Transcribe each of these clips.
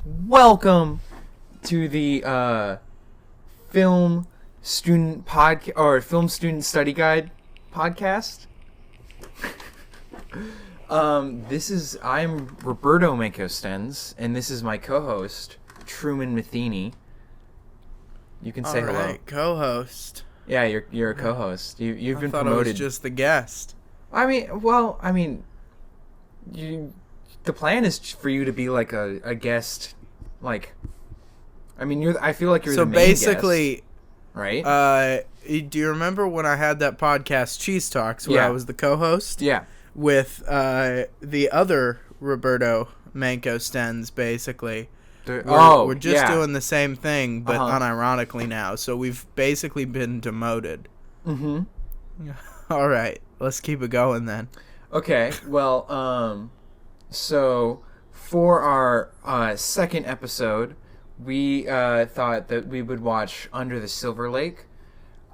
Welcome to the film student podcast or film student study guide podcast. I'm Roberto Mancostens, and this is my co-host Truman Matheny. You can say hello. Co-host. Yeah, you're a co-host. You've been I thought promoted. I was just the guest. The plan is for you to be like a guest. I feel like you're the main basically, guest, right? Do you remember when I had that podcast, Cheese Talks, where I was the co-host? Yeah. With the other Roberto Mancostens, basically. We're just doing the same thing, but unironically now. So we've basically been demoted. Mm-hmm. All right, let's keep it going then. Okay. Well, so for our second episode, we thought that we would watch Under the Silver Lake.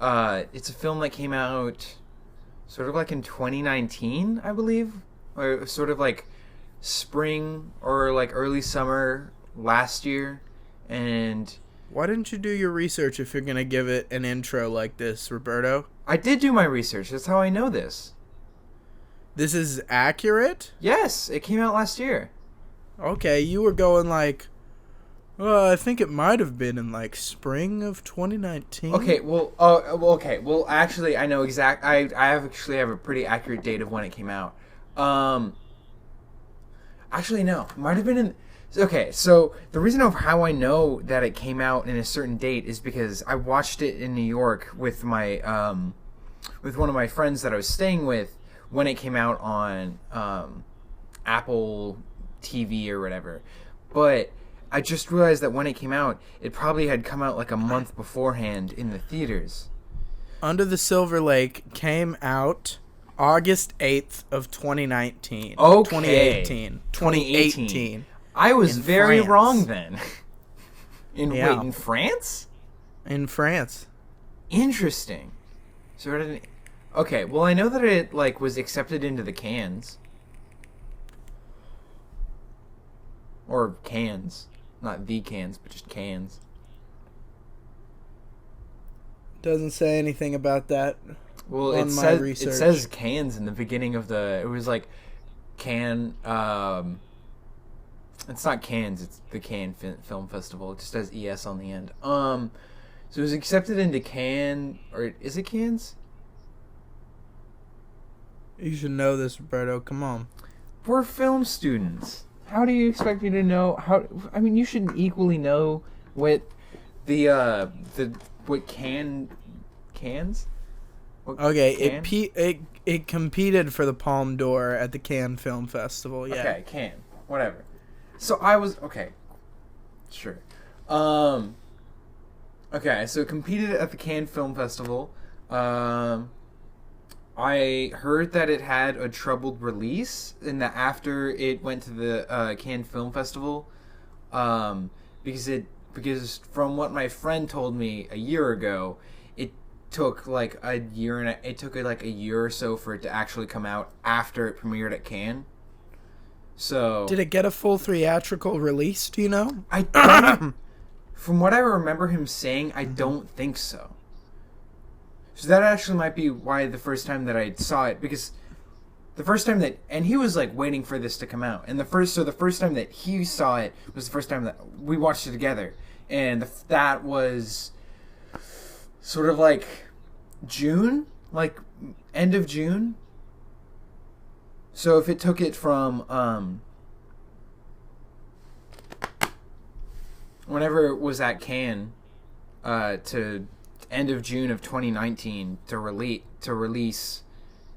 It's a film that came out sort of like in 2019, I believe, or sort of like spring or like early summer last year. And why didn't you do your research if you're going to give it an intro like this, Roberto? I did do my research. That's how I know this. This is accurate? Yes, it came out last year. Okay, you were going like, I think it might have been in like spring of 2019. Okay, well, actually, I know I actually have a pretty accurate date of when it came out. Actually, no, it might have been in. Okay, so the reason of how I know that it came out in a certain date is because I watched it in New York with my with one of my friends that I was staying with when it came out on Apple TV or whatever. But I just realized that when it came out, it probably had come out like a month beforehand in the theaters. Under the Silver Lake came out August 8th of 2019. Okay. 2018. I was very France. wrong then. Wait, in France? In France. Interesting. So okay, well I know that it like was accepted into the cans. Or cans. Not the cans, but just cans. Doesn't say anything about that. Well, it says cans in the beginning of it was like can it's not Cannes, it's the Cannes Film Festival. It just has ES on the end. So it was accepted into Cannes, or is it Cannes? You should know this, Roberto. Come on. We're film students. How do you expect me to know you should equally know what what cans? Okay, it competed for the Palme d'Or at the Cannes Film Festival. Yeah. Okay, Cannes, whatever. So I was okay. Sure. Okay, so it competed at the Cannes Film Festival. I heard that it had a troubled release, and that after it went to the Cannes Film Festival, because from what my friend told me a year ago, it took like a year or so for it to actually come out after it premiered at Cannes. So did it get a full theatrical release? Do you know? I don't. From what I remember him saying, I don't think so. So that actually might be why the first time that I saw it, because the first time and he was like waiting for this to come out, and the first time that he saw it was the first time that we watched it together, and that was sort of like June, like end of June. So if it took it from whenever it was at Cannes to end of June of 2019 to release,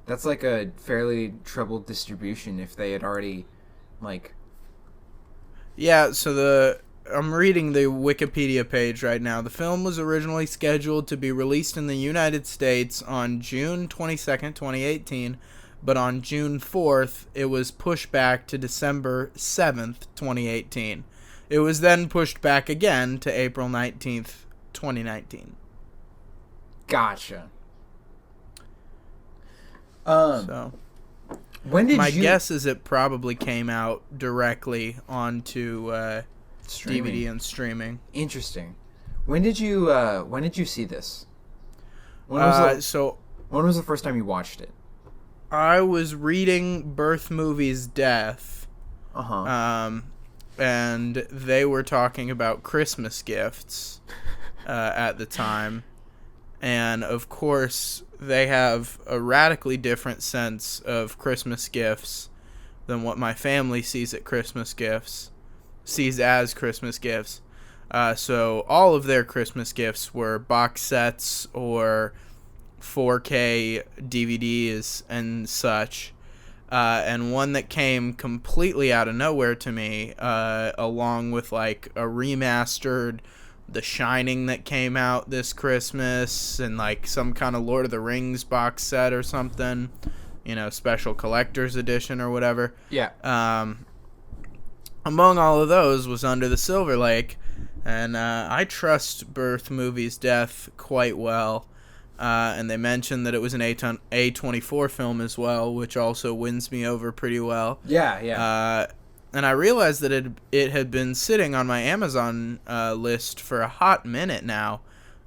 that's like a fairly troubled distribution if they had already like. Yeah, so I'm reading the Wikipedia page right now. The film was originally scheduled to be released in the United States on June 22nd, 2018. But on June 4th, it was pushed back to December 7th, 2018. It was then pushed back again to April 19th, 2019. Gotcha. So, when did my guess is it probably came out directly onto Streaming. DVD and streaming. Interesting. When did you see this? When was the first time you watched it? I was reading Birth Movies Death. Uh-huh. And they were talking about Christmas gifts at the time. And, of course, they have a radically different sense of Christmas gifts than what my family sees as Christmas gifts. So all of their Christmas gifts were box sets or 4K DVDs and such. And one that came completely out of nowhere to me, along with like a remastered The Shining that came out this Christmas, and like some kind of Lord of the Rings box set or something, special collector's edition or whatever. Yeah. Among all of those was Under the Silver Lake, and I trust Birth Movies Death quite well. And they mentioned that it was an A24 film as well, which also wins me over pretty well. Yeah. And I realized that it had been sitting on my Amazon list for a hot minute now,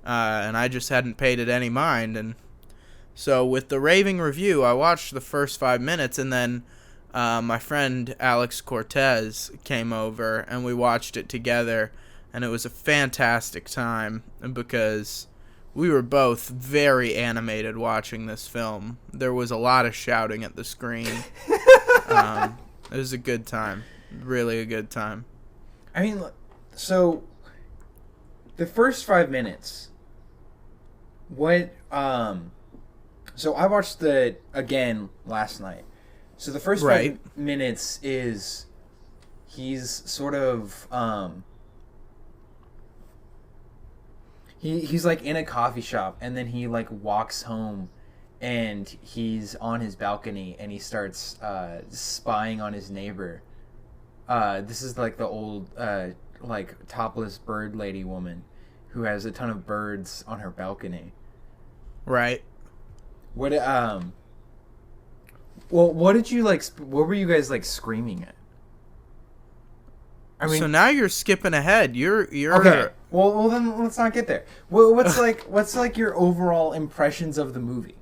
and I just hadn't paid it any mind. And so with the raving review, I watched the first 5 minutes, and then my friend Alex Cortez came over, and we watched it together, and it was a fantastic time because we were both very animated watching this film. There was a lot of shouting at the screen. It was a good time. Really a good time. I mean, so the first 5 minutes, so I watched it again last night. So the first 5 minutes is he's sort of he's like in a coffee shop, and then he like walks home, and he's on his balcony, and he starts spying on his neighbor. This is like the old like topless bird lady woman who has a ton of birds on her balcony. Right. What what did you like? What were you guys like screaming at? I mean, so now you're skipping ahead. You're okay. Well, then let's not get there. What's like your overall impressions of the movie?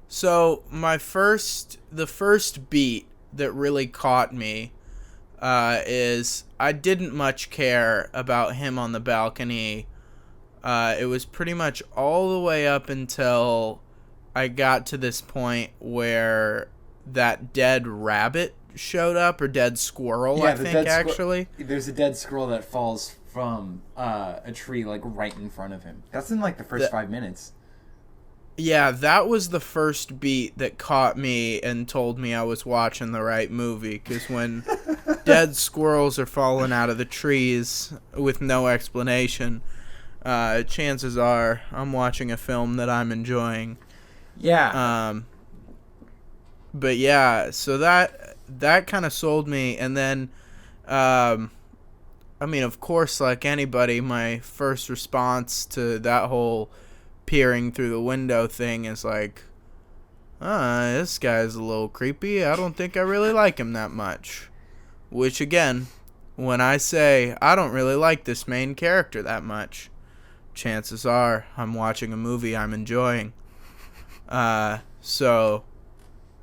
So the first beat that really caught me is I didn't much care about him on the balcony. It was pretty much all the way up until I got to this point where that dead rabbit showed up, or dead squirrel, I think, actually. There's a dead squirrel that falls from a tree, like, right in front of him. That's in, like, the first 5 minutes. Yeah, that was the first beat that caught me and told me I was watching the right movie, because when dead squirrels are falling out of the trees with no explanation, chances are I'm watching a film that I'm enjoying. Yeah. But yeah, so that kind of sold me. And then, I mean, of course, like anybody, my first response to that whole peering through the window thing is like, this guy's a little creepy. I don't think I really like him that much. Which, again, when I say I don't really like this main character that much, chances are I'm watching a movie I'm enjoying. So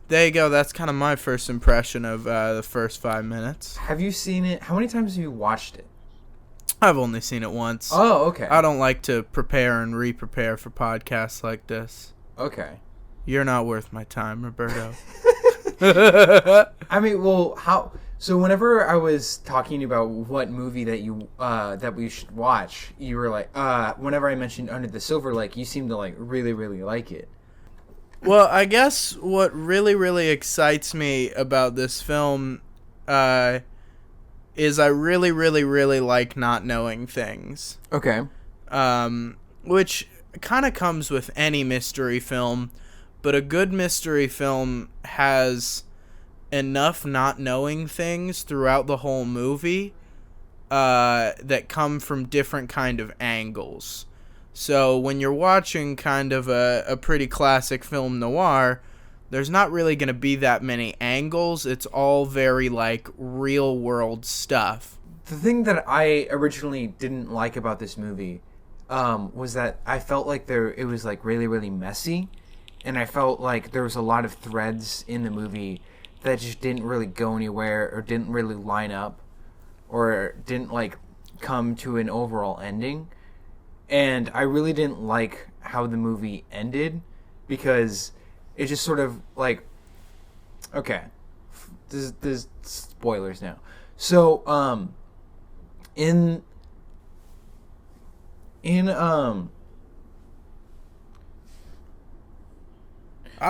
there you go. That's kind of my first impression of the first 5 minutes. Have you seen it? How many times have you watched it? I've only seen it once. Oh, okay. I don't like to prepare and re-prepare for podcasts like this. Okay. You're not worth my time, Roberto. I mean, well, how... So whenever I was talking about what movie that we should watch, you were like, whenever I mentioned Under the Silver Lake, you seemed to like really, really like it. Well, I guess what really, really excites me about this film is I really, really, really like not knowing things. Okay. Which kind of comes with any mystery film, but a good mystery film has enough not knowing things throughout the whole movie that come from different kind of angles. So when you're watching kind of a pretty classic film noir, there's not really going to be that many angles. It's all very like real world stuff. the thing that I originally didn't like about this movie was that I felt like it was like really really messy, and I felt like there was a lot of threads in the movie that just didn't really go anywhere or didn't really line up or didn't like come to an overall ending. And I really didn't like how the movie ended because it just sort of like, okay, there's spoilers now. So in I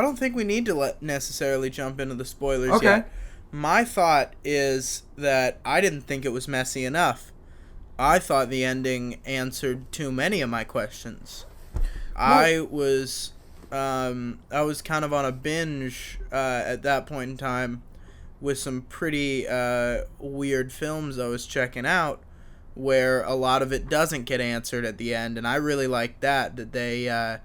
don't think we need to necessarily jump into the spoilers okay. yet. My thought is that I didn't think it was messy enough. I thought the ending answered too many of my questions. I was kind of on a binge at that point in time with some pretty weird films I was checking out where a lot of it doesn't get answered at the end, and I really like that they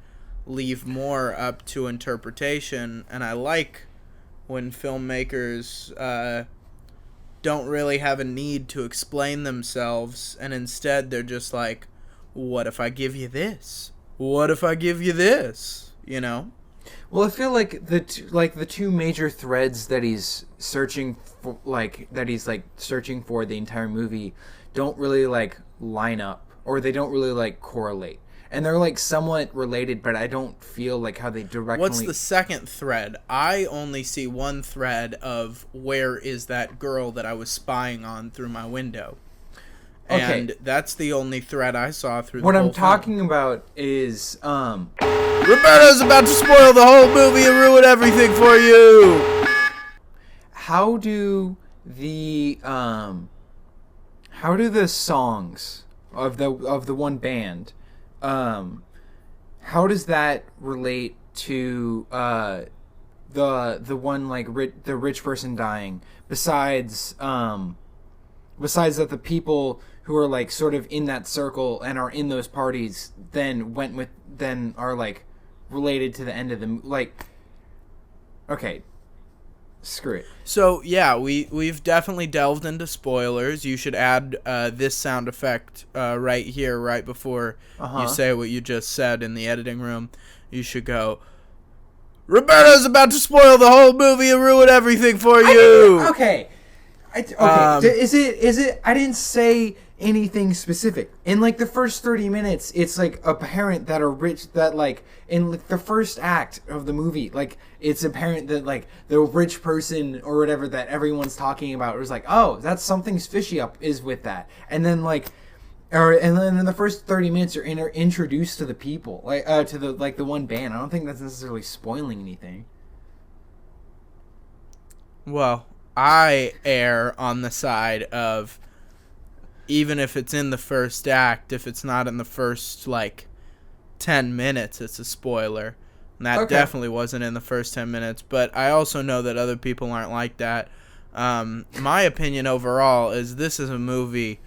leave more up to interpretation, and I like when filmmakers don't really have a need to explain themselves, and instead they're just like, what if I give you this? What if I give you this? You know? Well, I feel like the two major threads that he's searching for, searching for the entire movie, don't really like line up, or they don't really like correlate, and they're like somewhat related, but I don't feel like how they directly. What's the second thread? I only see one thread of where is that girl that I was spying on through my window. Okay. And that's the only thread I saw through the What whole I'm talking about is Roberto's about to spoil the whole movie and ruin everything for you. How do the songs of the one band, how does that relate to the one like the rich person dying, besides that the people who are like sort of in that circle and are in those parties then are like related to the end of the like. Okay, screw it. So yeah, we've definitely delved into spoilers. You should add this sound effect right here, right before you say what you just said in the editing room. You should go, Roberto's about to spoil the whole movie and ruin everything for you. Okay. Is it? I didn't say anything specific. In like the first 30 minutes, it's like apparent that in like the first act of the movie, like it's apparent that like the rich person or whatever that everyone's talking about was like, oh, that's something's fishy up is with that, and then and then in the first 30 minutes you're introduced to the people, to the one band. I don't think that's necessarily spoiling anything. Well, I err on the side of, even if it's in the first act, if it's not in the first, 10 minutes, it's a spoiler. And that definitely wasn't in the first 10 minutes. But I also know that other people aren't like that. My opinion overall is this is a movie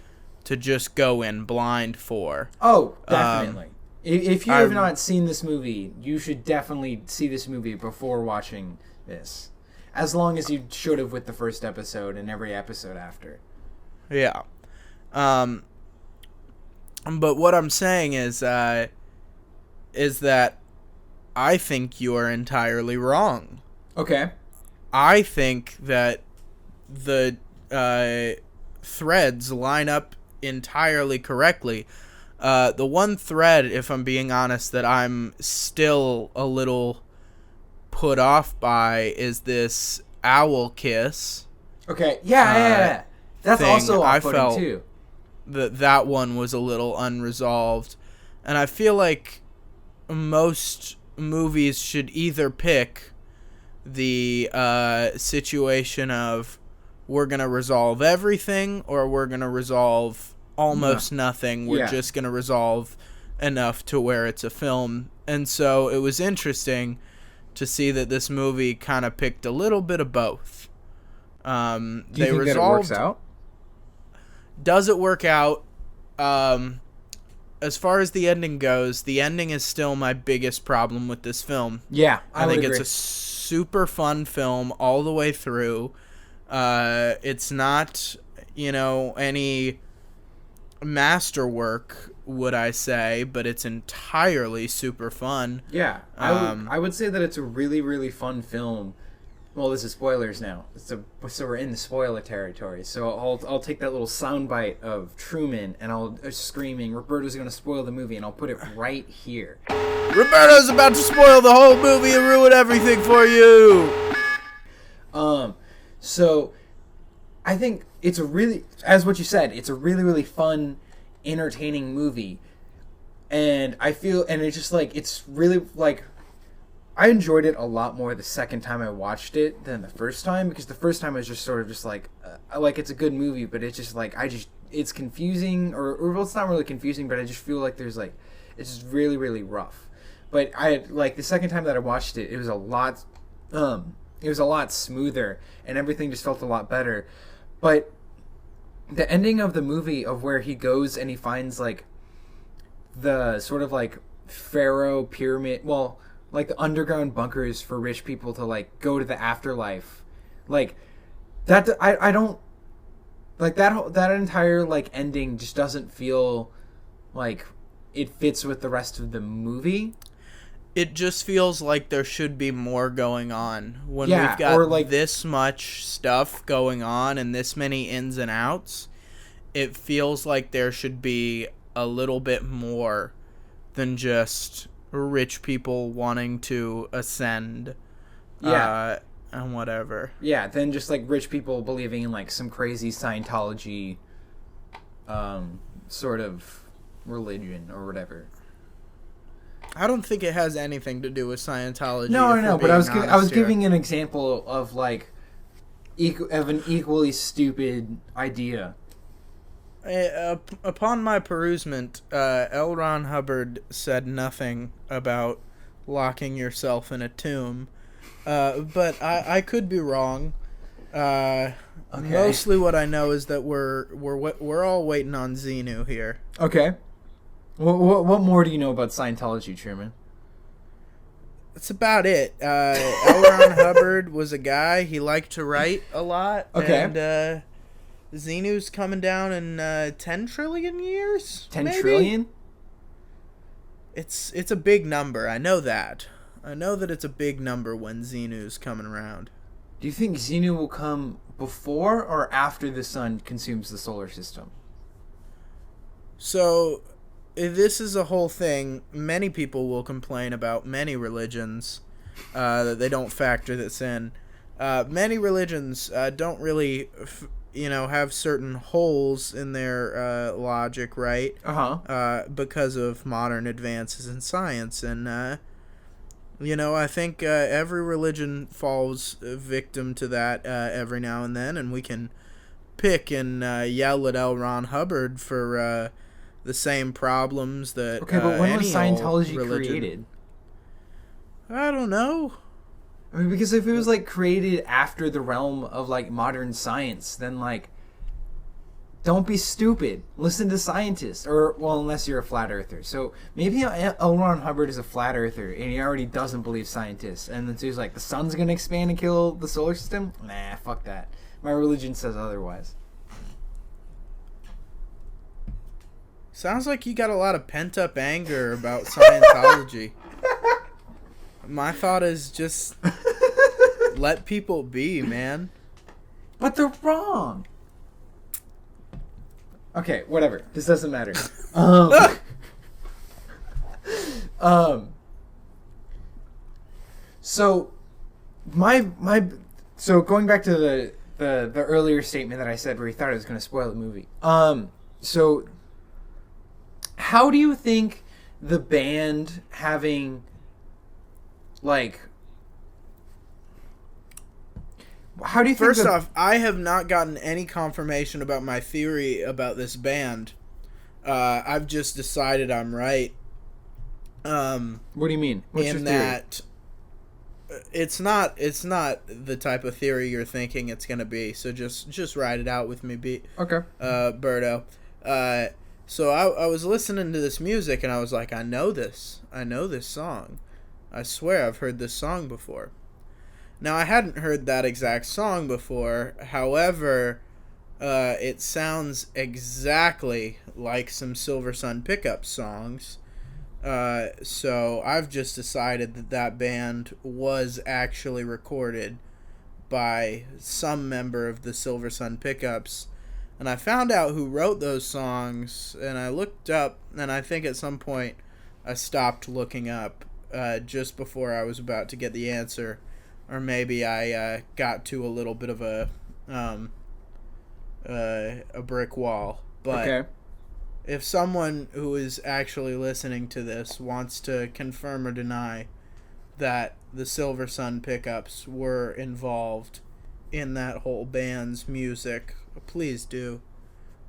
to just go in blind for. Oh, definitely. If you have not seen this movie, you should definitely see this movie before watching this. As long as you should have with the first episode and every episode after. Yeah. But what I'm saying is that I think you are entirely wrong. Okay. I think that the threads line up entirely correctly. The one thread, if I'm being honest, that I'm still a little put off by is this owl kiss. Okay. Yeah. That's also off-putting too. That one was a little unresolved, and I feel like most movies should either pick the situation of we're gonna resolve everything or we're gonna resolve almost nothing. We're just gonna resolve enough to where it's a film. And so it was interesting to see that this movie kind of picked a little bit of both. Do you think that it works out? Does it work out? As far as the ending goes, the ending is still my biggest problem with this film. Yeah, I think it's a super fun film all the way through. It's not, any masterwork, would I say, but it's entirely super fun. Yeah, I would say that it's a really, really fun film. Well, this is spoilers now, so we're in the spoiler territory. So I'll take that little soundbite of Truman and I'll screaming, "Roberto's going to spoil the movie," and I'll put it right here. Roberto's about to spoil the whole movie and ruin everything for you. So I think it's a really, as what you said, it's a really, really fun, entertaining movie. And I feel, and it's just like, it's really like, I enjoyed it a lot more the second time I watched it than the first time, because the first time I was just sort of just like it's a good movie, but it's just like, it's confusing, or well, it's not really confusing, but I just feel like there's like, it's just really, really rough. But like, the second time that I watched it, it was a lot smoother, and everything just felt a lot better. But the ending of the movie, of where he goes and he finds like the sort of like pharaoh pyramid, well, like the underground bunkers for rich people to like go to the afterlife, like that, I don't like that entire like ending just doesn't feel like it fits with the rest of the movie. It just feels like there should be more going on when Yeah, we've got or like this much stuff going on and this many ins and outs. It feels like there should be a little bit more than just rich people wanting to ascend. Yeah. And whatever. Yeah, than just like rich people believing in like some crazy Scientology sort of religion or whatever. I don't think it has anything to do with Scientology. No, but I was here. giving an example of like of an equally stupid idea. Upon my perusement, L. Ron Hubbard said nothing about locking yourself in a tomb, but I could be wrong. Okay. Mostly, what I know is that we're all waiting on Xenu here. Okay. What more do you know about Scientology, Truman? That's about it. L. Ron Hubbard was a guy. He liked to write a lot. Okay. And Xenu's coming down in 10 trillion years? 10 maybe? trillion? It's a big number. I know that. I know that it's a big number when Xenu's coming around. Do you think Xenu will come before or after the sun consumes the solar system? So, this is a whole thing. Many people will complain about many religions that they don't factor this in. Many religions don't really, have certain holes in their logic, right? Because of modern advances in science. And, I think every religion falls victim to that every now and then. And we can pick and yell at L. Ron Hubbard for the same problems that but when was Scientology religion created? I don't know. I mean, because if it was like created after the realm of like modern science, then like, don't be stupid. Listen to scientists, or well, unless you're a flat earther. So maybe L. Ron Hubbard is a flat earther and he already doesn't believe scientists, and then so he's like, the sun's gonna expand and kill the solar system. Nah, fuck that. My religion says otherwise. Sounds like you got a lot of pent-up anger about Scientology. My thought is just let people be, man. But they're wrong. Okay, whatever. This doesn't matter. So so going back to the earlier statement that I said where he thought it was going to spoil the movie. So how do you think the band having like, how do you think First off, I have not gotten any confirmation about my theory about this band. I've just decided I'm right. What do you mean? What's your theory? That it's not the type of theory you're thinking it's gonna be. So just write it out with me, Okay. Berto. So I was listening to this music and I was like, I know this song. I swear I've heard this song before. Now, I hadn't heard that exact song before. However, It sounds exactly like some Silver Sun pickup songs. So I've just decided that that band was actually recorded by some member of the Silver Sun Pickups. And I found out who wrote those songs, and I looked up, and I think at some point I stopped looking up just before I was about to get the answer. Or maybe I got to a little bit of a brick wall. But Okay. if someone who is actually listening to this wants to confirm or deny that the Silver Sun Pickups were involved in that whole band's music, please do.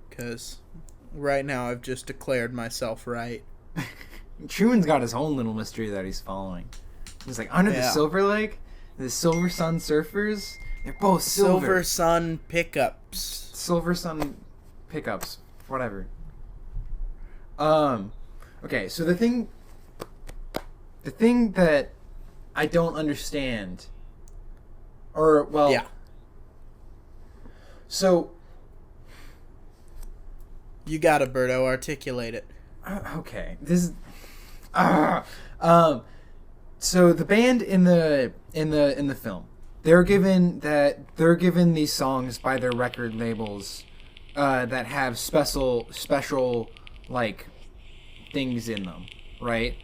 Because right now I've just declared myself right. Truman's got his own little mystery that he's following. He's like, under the Silver Lake, the Silver Sun Surfers, they're both silver. Silver Sun Pickups. Silver Sun Pickups. Whatever. Okay, so the thing that I don't understand, or, well... Yeah. So... You got it, Berto. Articulate it. Okay. This is... So the band in the film, they're given these songs by their record labels that have special like things in them, right?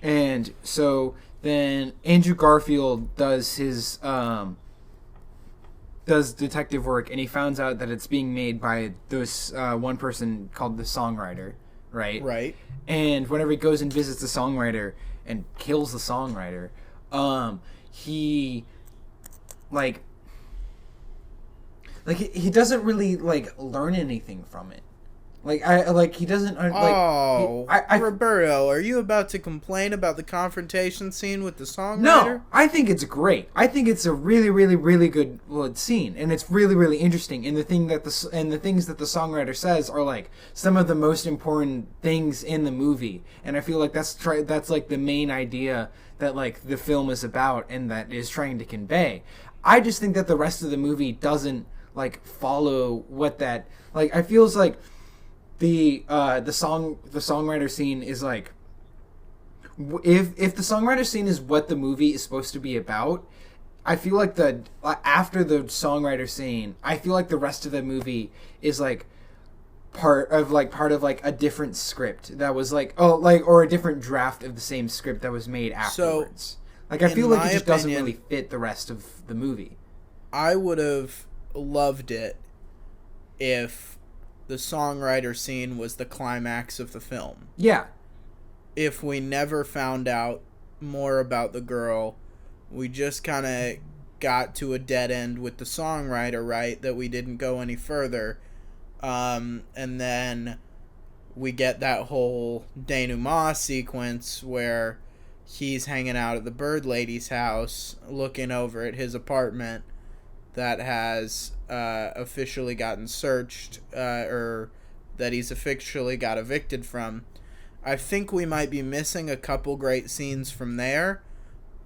And so then Andrew Garfield does his does detective work, and he finds out that it's being made by this one person called the songwriter, right? Right. And whenever he goes and visits the songwriter and kills the songwriter, he he doesn't really learn anything from it. He doesn't Roberto, are you about to complain about the confrontation scene with the songwriter? No, I think it's great. I think it's a really, really, really good scene, and it's really, really interesting. And the things that the songwriter says are some of the most important things in the movie. And I feel like that's the main idea that the film is about and that is trying to convey. I just think that the rest of the movie doesn't follow what that I feels like. The songwriter scene is if the songwriter scene is what the movie is supposed to be about, I feel like after the songwriter scene, I feel like the rest of the movie is part of a different script that was or a different draft of the same script that was made afterwards. I feel like it just doesn't really fit the rest of the movie. I would have loved it if the songwriter scene was the climax of the film. Yeah. If we never found out more about the girl, we just kind of got to a dead end with the songwriter, right? That we didn't go any further. And then we get that whole denouement sequence where he's hanging out at the bird lady's house looking over at his apartment that has officially gotten searched, or that he's officially got evicted from. I think we might be missing a couple great scenes from there,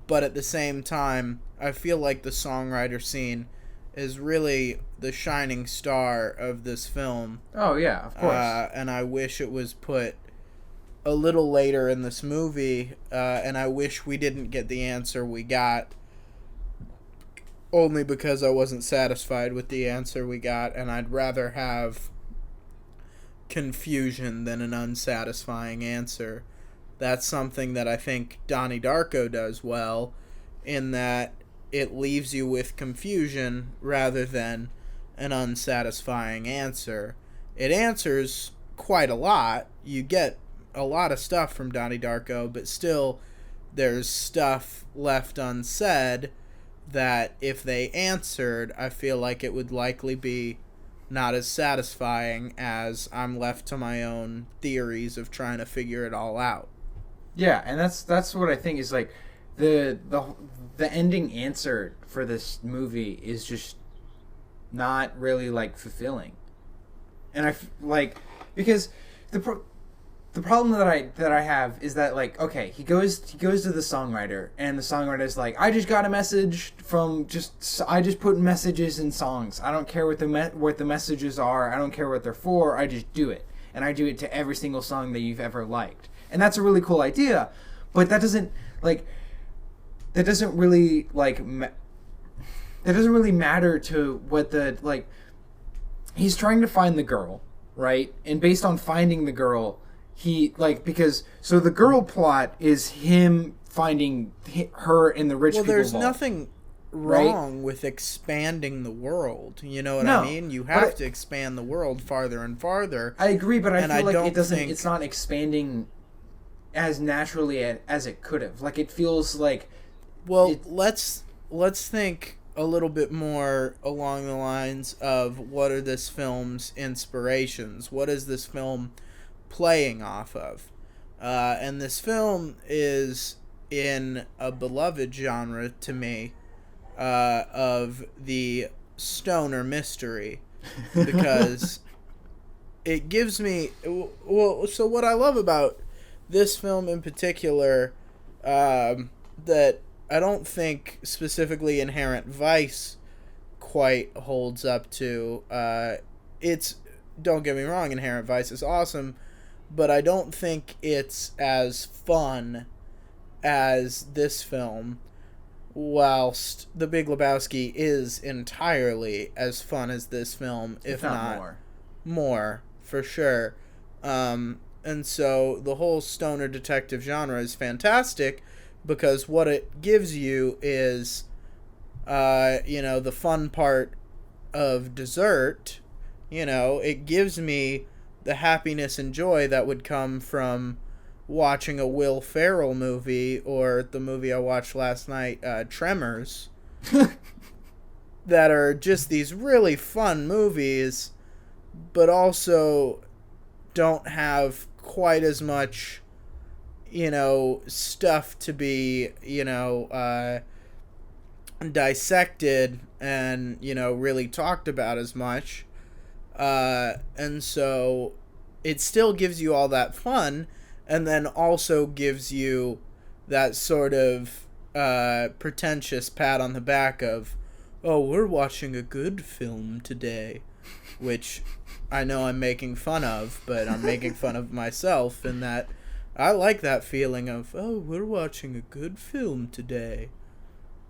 but at the same time, I feel like the songwriter scene is really the shining star of this film. Oh, yeah, of course. And I wish it was put a little later in this movie, and I wish we didn't get the answer we got, only because I wasn't satisfied with the answer we got, and I'd rather have confusion than an unsatisfying answer. That's something that I think Donnie Darko does well, in that it leaves you with confusion rather than an unsatisfying answer. It answers quite a lot. You get a lot of stuff from Donnie Darko, but still there's stuff left unsaid that if they answered, I feel like it would likely be not as satisfying as I'm left to my own theories of trying to figure it all out. Yeah, and that's what I think is the ending answer for this movie is just not really fulfilling. And because the the problem that I have is that, like, okay, he goes to the songwriter, and the songwriter's like, I just got a message from I just put messages in songs. I don't care what the messages are. I don't care what they're for. I just do it, and I do it to every single song that you've ever liked, and that's a really cool idea, but that doesn't really that doesn't really matter to what the, like, he's trying to find the girl, right? And based on finding the girl, so the girl plot is him finding her in the rich people there's vault. Nothing wrong with expanding the world. You know what I mean? You have to expand the world farther and farther. I agree, but I feel like it's not expanding as naturally as it could have. Like, it feels like... Well, let's think a little bit more along the lines of what are this film's inspirations? What is this film playing off of? And this film is in a beloved genre to me of the stoner mystery, because it gives me... Well, so what I love about this film in particular, that I don't think specifically Inherent Vice quite holds up to. Don't get me wrong, Inherent Vice is awesome, but I don't think it's as fun as this film, whilst The Big Lebowski is entirely as fun as this film, if not more, for sure. And so the whole stoner detective genre is fantastic, because what it gives you is, the fun part of dessert. It gives me the happiness and joy that would come from watching a Will Ferrell movie, or the movie I watched last night, Tremors, that are just these really fun movies, but also don't have quite as much stuff to be, dissected and, really talked about as much. And so it still gives you all that fun, and then also gives you that sort of pretentious pat on the back of, oh, we're watching a good film today, which I know I'm making fun of, but I'm making fun of myself in that I like that feeling of, oh, we're watching a good film today.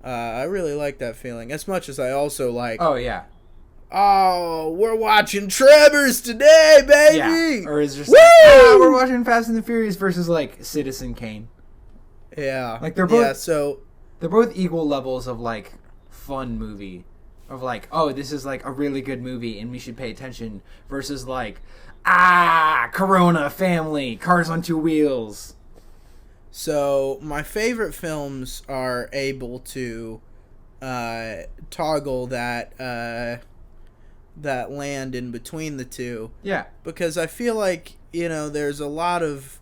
I really like that feeling, as much as I also like... Oh, yeah. Oh, we're watching Tremors today, baby! Yeah, or it's just Woo! like, we're watching Fast and the Furious versus, like, Citizen Kane. Yeah. Like, they're both equal levels of, like, fun movie. Of, like, oh, this is, like, a really good movie and we should pay attention. Versus, like... Corona, family, cars on two wheels. So, my favorite films are able to toggle that land in between the two. Yeah. Because I feel like, there's a lot of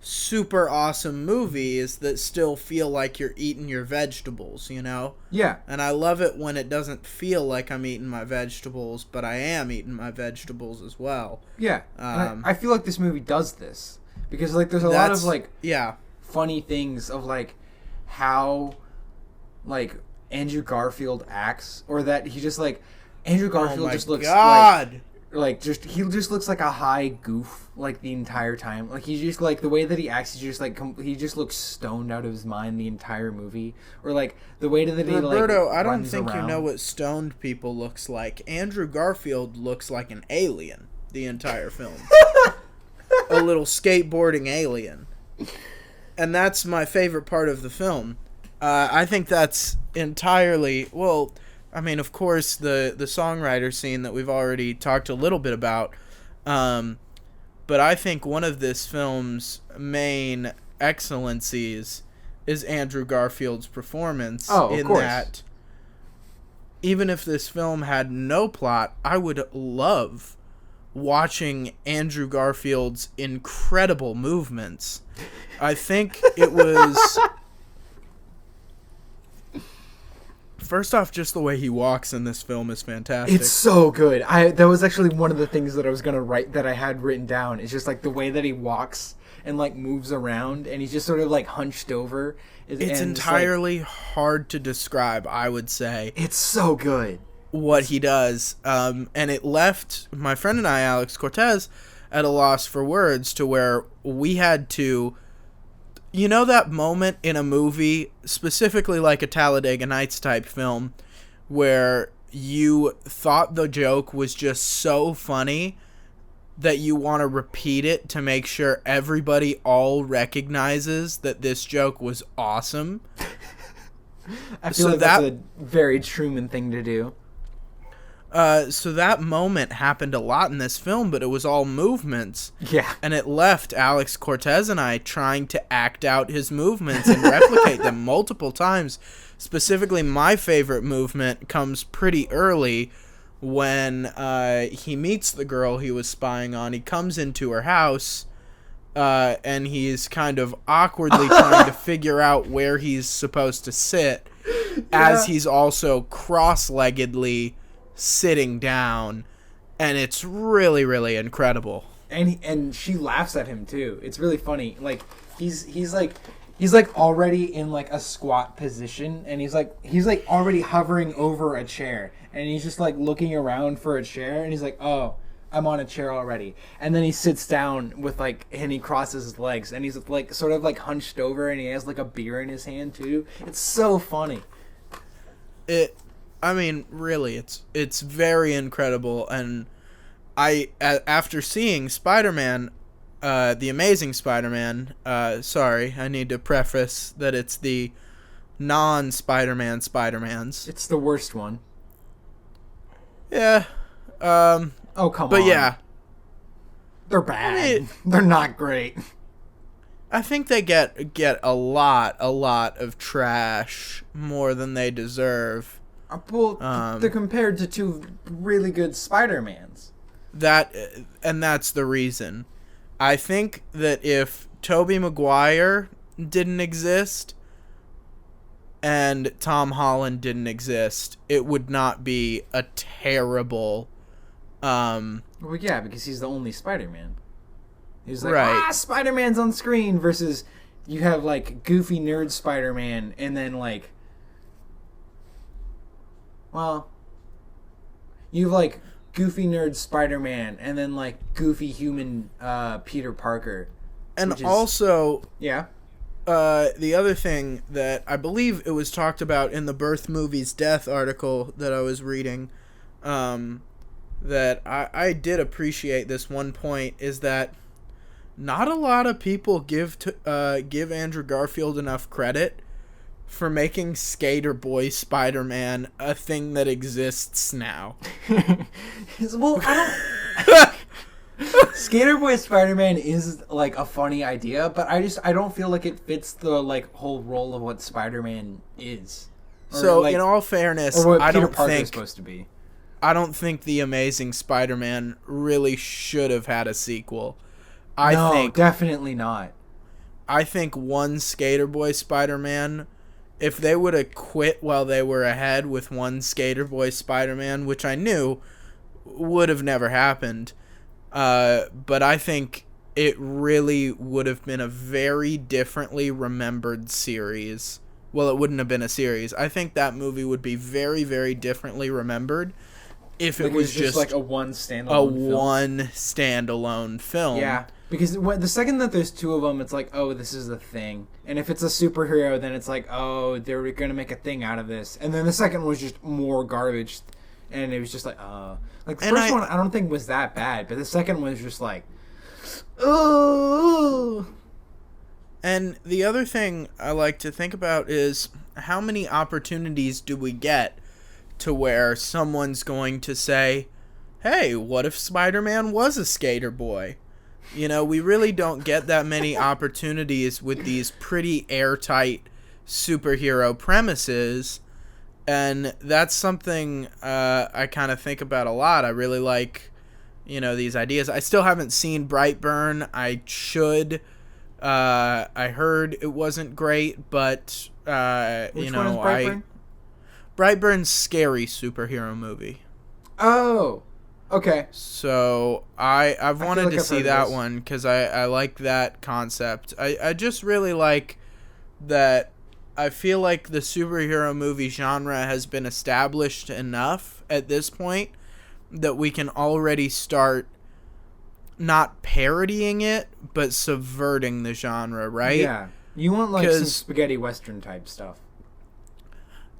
super awesome movies that still feel like you're eating your vegetables, Yeah. And I love it when it doesn't feel like I'm eating my vegetables, but I am eating my vegetables as well. Yeah. I feel like this movie does this. Because, like, there's a lot of, like, funny things of, like, how, like, Andrew Garfield acts. Or that he just, like, Andrew Garfield just looks he just looks like a high goof, like, the entire time. Like, he's just, like, the way that he acts, he's just, like, he just looks stoned out of his mind the entire movie. Or, like, the way that he, Roberto, like, I don't think around. You know what stoned people looks like. Andrew Garfield looks like an alien the entire film. A little skateboarding alien. And that's my favorite part of the film. I think that's entirely... Well... I mean, of course, the songwriter scene that we've already talked a little bit about, but I think one of this film's main excellencies is Andrew Garfield's performance. Oh, of course. That even if this film had no plot, I would love watching Andrew Garfield's incredible movements. I think it was... First off, just the way he walks in this film is fantastic. It's so good. That was actually one of the things that I was gonna write that I had written down. It's just like the way that he walks and like moves around, and he's just sort of like hunched over. It's entirely hard to describe, I would say. It's so good what he does, and it left my friend and I, Alex Cortez, at a loss for words to where we had to. You know that moment in a movie, specifically like a Talladega Nights type film, where you thought the joke was just so funny that you want to repeat it to make sure everybody all recognizes that this joke was awesome? I feel like that's a very Truman thing to do. So that moment happened a lot in this film, but it was all movements. Yeah. And it left Alex Cortez and I trying to act out his movements and replicate them multiple times. Specifically, my favorite movement comes pretty early when he meets the girl he was spying on. He comes into her house, and he's kind of awkwardly trying to figure out where he's supposed to sit, as he's also cross-leggedly sitting down, and it's really, really incredible. And she laughs at him too. It's really funny. Like he's like already in like a squat position, and he's like already hovering over a chair, and he's just like looking around for a chair, and he's like, oh, I'm on a chair already. And then he sits down with like, and he crosses his legs, and he's like sort of like hunched over, and he has like a beer in his hand too. It's so funny. I mean, really, it's very incredible, and after seeing Spider-Man, the Amazing Spider-Man, sorry, I need to preface that it's the non-Spider-Man Spider-Mans. It's the worst one. Yeah. Oh, come on. But yeah. They're bad. They're not great. I think they get a lot of trash, more than they deserve. Well, they're compared to two really good Spider-Mans. And that's the reason. I think that if Tobey Maguire didn't exist and Tom Holland didn't exist, it would not be a terrible... Well, yeah, because he's the only Spider-Man. He's like, right. Spider-Man's on screen, versus you have, like, goofy nerd Spider-Man, and then, like... Well, you have, like, goofy nerd Spider-Man, and then, like, goofy human Peter Parker. And also... Yeah? The other thing that I believe it was talked about in the Birth Movies Death article that I was reading, that I did appreciate this one point, is that not a lot of people give Andrew Garfield enough credit for making Skater Boy Spider-Man a thing that exists now. Well, I don't... Skater Boy Spider-Man is, like, a funny idea, but I don't feel like it fits the, like, whole role of what Spider-Man is. Or, so, like, in all fairness, or what I Peter don't Parker think... is supposed to be. I don't think The Amazing Spider-Man really should have had a sequel. I think definitely not. I think one Skater Boy Spider-Man, if they would have quit while they were ahead with one Skater Boy Spider-Man, which I knew would have never happened, but I think it really would have been a very differently remembered series. Well, it wouldn't have been a series. I think that movie would be very, very differently remembered if it was just like a one standalone film. Yeah, because the second that there's two of them, it's like, oh, this is a thing. And if it's a superhero, then it's like, oh, they're going to make a thing out of this. And then the second one was just more garbage. And it was just like, like the first one I don't think was that bad, but the second one was just like, oh. And the other thing I like to think about is how many opportunities do we get to where someone's going to say, hey, what if Spider-Man was a skater boy? You know, we really don't get that many opportunities with these pretty airtight superhero premises, and that's something I kind of think about a lot. I really like, you know, these ideas. I still haven't seen Brightburn. I should. I heard it wasn't great, but Which one is Brightburn? Brightburn's scary superhero movie. Oh, okay. So I've I feel wanted like to I've see heard of that this. one because I like that concept. I just really like that. I feel like the superhero movie genre has been established enough at this point that we can already start not parodying it, but subverting the genre, right? Yeah. You want like some 'Cause spaghetti western type stuff.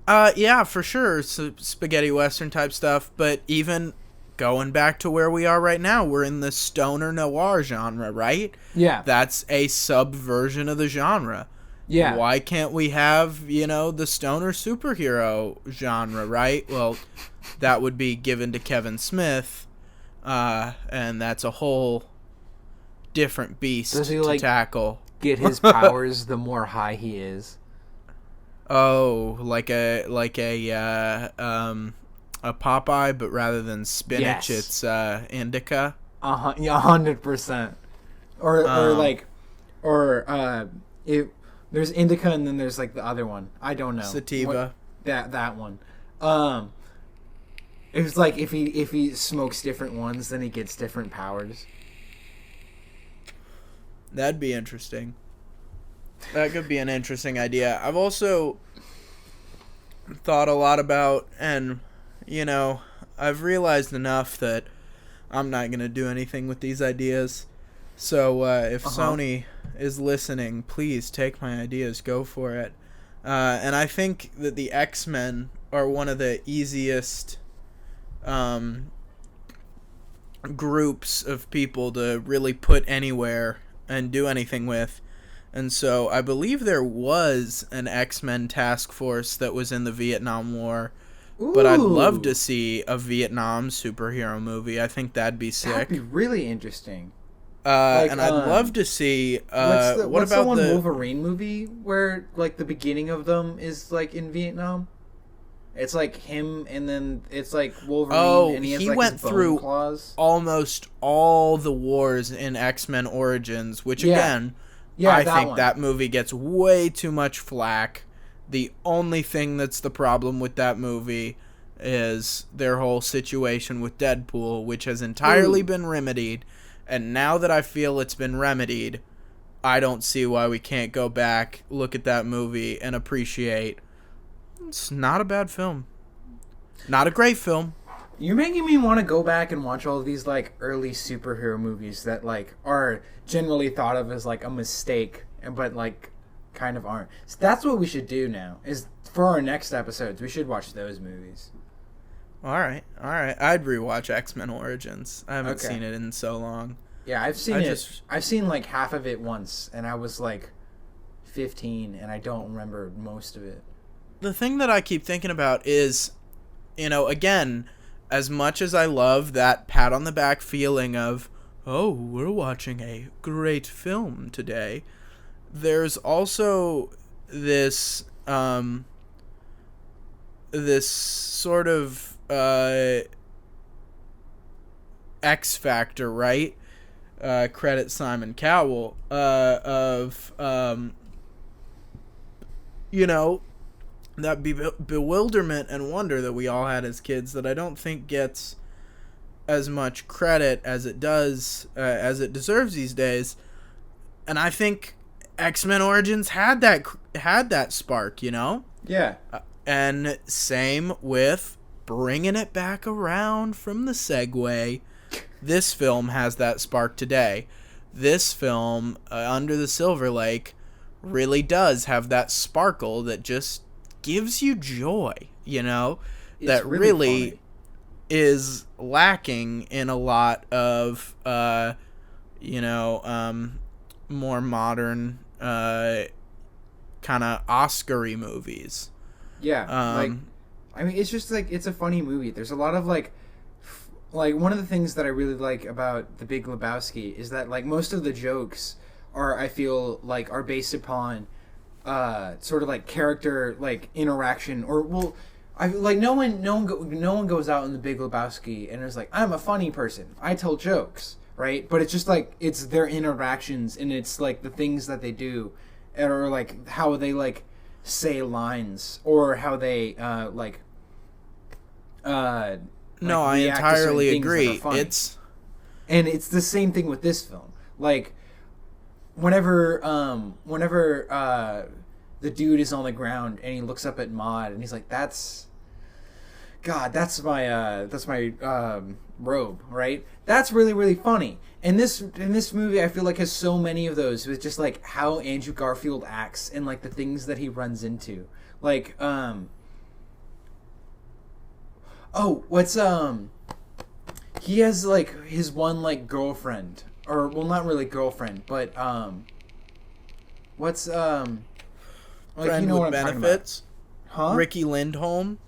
Yeah, for sure, spaghetti western type stuff. But even going back to where we are right now, we're in the stoner noir genre, right? Yeah. That's a subversion of the genre. Yeah. Why can't we have, the stoner superhero genre, right? Well, that would be given to Kevin Smith, and that's a whole different beast Does he, to like, tackle. get his powers the more high he is? Oh, like a Popeye, but rather than spinach, Yes. it's indica. Yeah, 100%. Or it. There's indica and then there's like the other one. I don't know. Sativa. That one. It was like if he smokes different ones, then he gets different powers. That'd be interesting. That could be an interesting idea. I've also thought a lot about, and I've realized enough that I'm not gonna do anything with these ideas. So if Sony is listening, please take my ideas, go for it. And I think that the X-Men are one of the easiest groups of people to really put anywhere and do anything with. And so I believe there was an X-Men task force that was in the Vietnam War. Ooh. But I'd love to see a Vietnam superhero movie. I think that'd be sick. That'd be really interesting. And I'd love to see what's the one Wolverine movie where like the beginning of them is like in Vietnam? It's like him, and then it's like Wolverine, and he has like went his bone through claws. almost all the wars in X-Men Origins, which again, I think that movie gets way too much flack. The only thing that's the problem with that movie is their whole situation with Deadpool, which has entirely been remedied. And now that I feel it's been remedied, I don't see why we can't go back, look at that movie, and appreciate. It's not a bad film. Not a great film. You're making me want to go back and watch all of these like early superhero movies that like are generally thought of as like a mistake, but like kind of aren't. So that's what we should do now. Is for our next episodes, we should watch those movies. All right. I'd rewatch X-Men Origins. I haven't seen it in so long. Yeah, I've seen it. I've seen like half of it once, and I was like 15, and I don't remember most of it. The thing that I keep thinking about is, again, as much as I love that pat on the back feeling of, oh, we're watching a great film today, there's also this this sort of X factor, right? Credit Simon Cowell of that bewilderment and wonder that we all had as kids that I don't think gets as much credit as it does, as it deserves these days. And I think X-Men Origins had that spark, Yeah. And same with bringing it back around from the segue. This film has that spark today. This film, Under the Silver Lake, really does have that sparkle that just gives you joy, that really funny. is lacking in a lot of, more modern, kind of Oscar-y movies. Yeah, it's just like it's a funny movie. There's a lot of like one of the things that I really like about The Big Lebowski is that like most of the jokes I feel like are based upon sort of like character like interaction I like no one goes out in The Big Lebowski and is like, I'm a funny person, I tell jokes, right? But it's just like it's their interactions and it's like the things that they do or like how they like say lines or how they like No, I react to certain entirely things that are agree. funny. And it's the same thing with this film. Like, whenever the dude is on the ground and he looks up at Maud and he's like, that's my robe, right? That's really, really funny. And this movie, I feel like, has so many of those with just like how Andrew Garfield acts and like the things that he runs into. Like, he has like his one like girlfriend, or well, not really girlfriend, but like, Friend you know with what I'm benefits? talking about. Huh? Ricky Lindholm?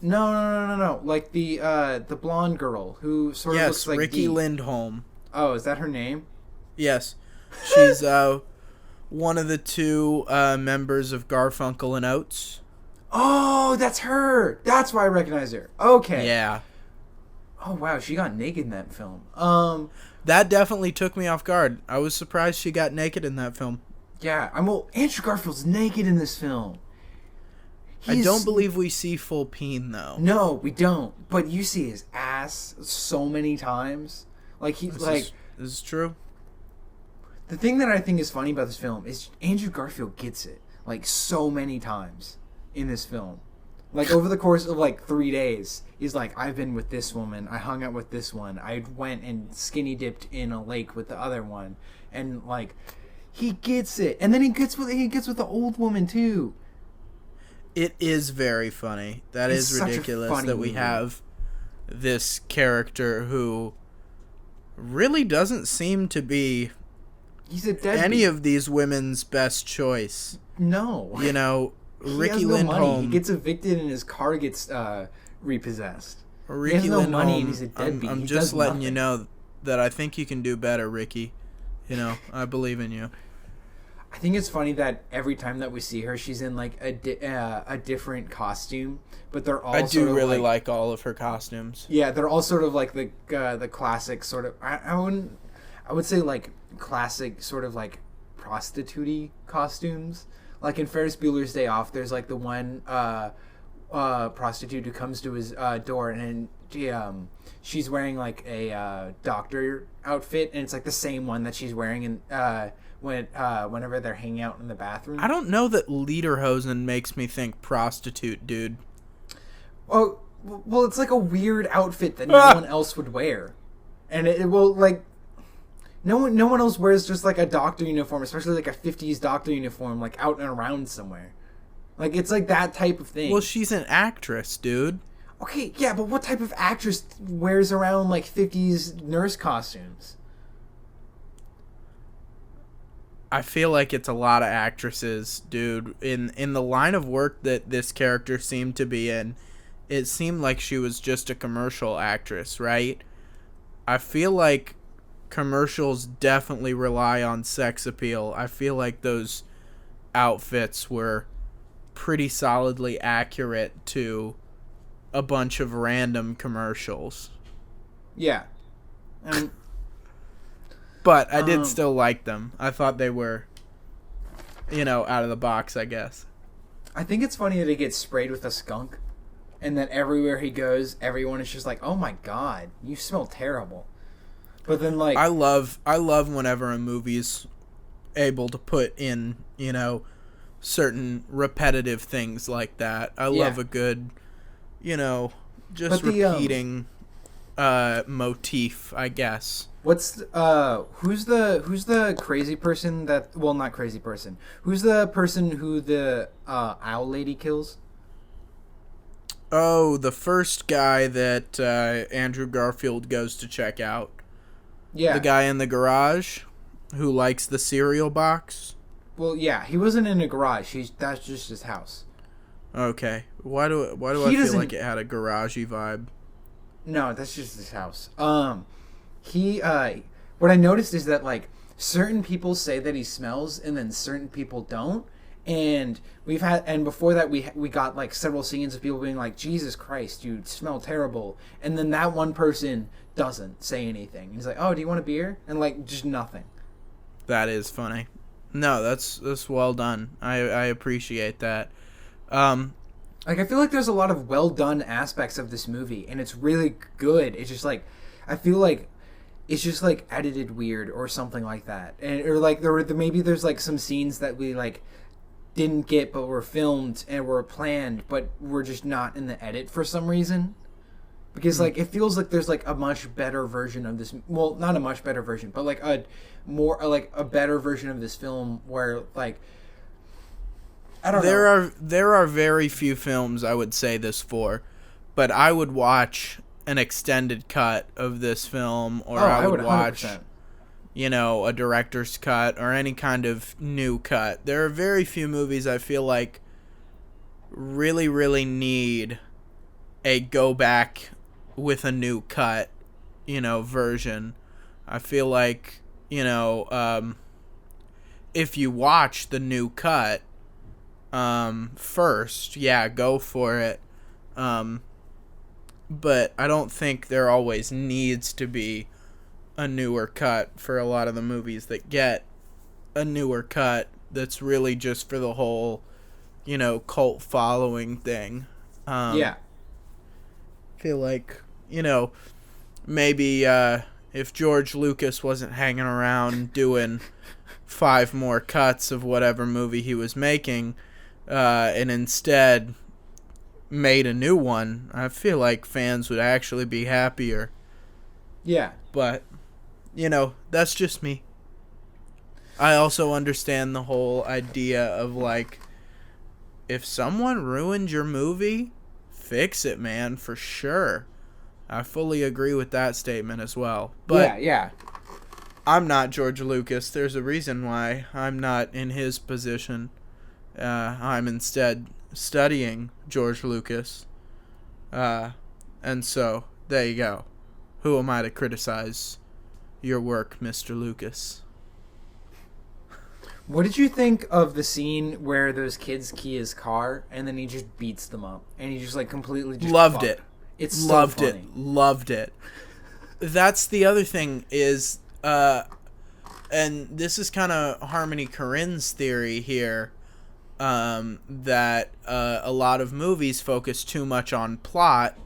No. Like the blonde girl who sort of looks like Ricky Lindholm. Oh, is that her name? Yes. She's one of the two members of Garfunkel and Oates. Oh, that's her. That's why I recognize her. Okay. Yeah. Oh wow, she got naked in that film. That definitely took me off guard. I was surprised she got naked in that film. Yeah, Andrew Garfield's naked in this film. I don't believe we see full peen though. No, we don't. But you see his ass so many times. Like this is true. The thing that I think is funny about this film is Andrew Garfield gets it like so many times in this film. Like over the course of like 3 days, he's like, I've been with this woman, I hung out with this one, I went and skinny dipped in a lake with the other one, and like he gets it. And then he gets with the old woman too. It is very funny. That It's is ridiculous that we have this character who really doesn't seem to be He's a deadbeat. any of these women's best choice. No. You know, Ricky has no Lindholm. money. He gets evicted and his car gets repossessed. Ricky he has no Lindholm, money and he's a deadbeat. I'm He just does letting nothing. you know that I think you can do better, Ricky. You know, I believe in you. I think it's funny that every time that we see her, she's in like a different costume, but they're all. I do sort of really like all of her costumes. Yeah, they're all sort of like the classic sort of. I would say like classic sort of like prostitute-y costumes. Like in Ferris Bueller's Day Off, there's like the one prostitute who comes to his door and she's wearing like a doctor outfit, and it's like the same one that she's wearing in whenever they're hanging out in the bathroom. I don't know that lederhosen makes me think prostitute, dude. Oh, well, it's like a weird outfit that no one else would wear, and it will like. No one else wears just like a doctor uniform, especially like a 50s doctor uniform, like out and around somewhere. Like it's like that type of thing. Well, she's an actress, dude. Okay, yeah, but what type of actress wears around like 50s nurse costumes? I feel like it's a lot of actresses, dude. In the line of work that this character seemed to be in, it seemed like she was just a commercial actress, right? I feel like commercials definitely rely on sex appeal. I feel like those outfits were pretty solidly accurate to a bunch of random commercials. Yeah. But I did still like them. I thought they were, out of the box, I guess. I think it's funny that he gets sprayed with a skunk, and that everywhere he goes, everyone is just like, "Oh my god, you smell terrible." But then, like, I love whenever a movie's able to put in, certain repetitive things like that. I love a good, just repeating motif, I guess. who's the crazy person that? Well, not crazy person. Who's the person who the owl lady kills? Oh, the first guy that Andrew Garfield goes to check out. Yeah. The guy in the garage who likes the cereal box. Well, yeah, he wasn't in a garage. That's just his house. Okay. Why do I feel like it had a garagey vibe? No, that's just his house. What I noticed is that like certain people say that he smells and then certain people don't. And before that we got like several scenes of people being like, Jesus Christ, you smell terrible. And then that one person doesn't say anything. He's like, oh, do you want a beer? And like just nothing. That is funny. No, that's well done. I appreciate that. Like, I feel like there's a lot of well done aspects of this movie, and it's really good. It's just like, I feel like it's just like edited weird or something like that, and or like maybe there's like some scenes that we like didn't get but were filmed and were planned, but were just not in the edit for some reason. Because like it feels like there's like a much better version of this. Well, not a much better version, but like a better version of this film where like I don't know. There are very few films I would say this for, but I would watch an extended cut of this film, or I would watch 100%. a director's cut or any kind of new cut. There are very few movies I feel like really, really need a go back with a new cut, version. I feel like, if you watch the new cut first, yeah, go for it. But I don't think there always needs to be a newer cut for a lot of the movies that get a newer cut that's really just for the whole, cult following thing. Yeah. Feel like, maybe if George Lucas wasn't hanging around doing 5 more cuts of whatever movie he was making, and instead made a new one, I feel like fans would actually be happier. Yeah. But, that's just me. I also understand the whole idea of, like, if someone ruined your movie, fix it, man, for sure. I fully agree with that statement as well. But yeah. I'm not George Lucas. There's a reason why I'm not in his position. I'm instead studying George Lucas. And so, there you go. Who am I to criticize your work, Mr. Lucas? What did you think of the scene where those kids key his car and then he just beats them up and he just like completely just loved it. It's so funny. Loved it. That's the other thing is, and this is kind of Harmony Korine's theory here, that a lot of movies focus too much on plot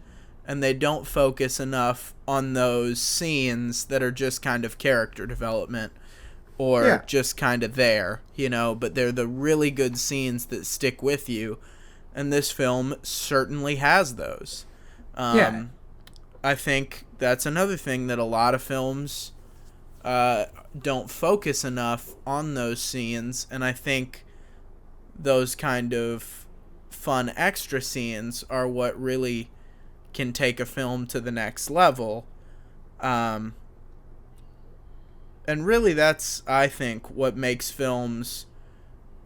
and they don't focus enough on those scenes that are just kind of character development. Or just kind of there, but they're the really good scenes that stick with you. And this film certainly has those. I think that's another thing that a lot of films don't focus enough on those scenes. And I think those kind of fun extra scenes are what really can take a film to the next level. And really that's, I think, what makes films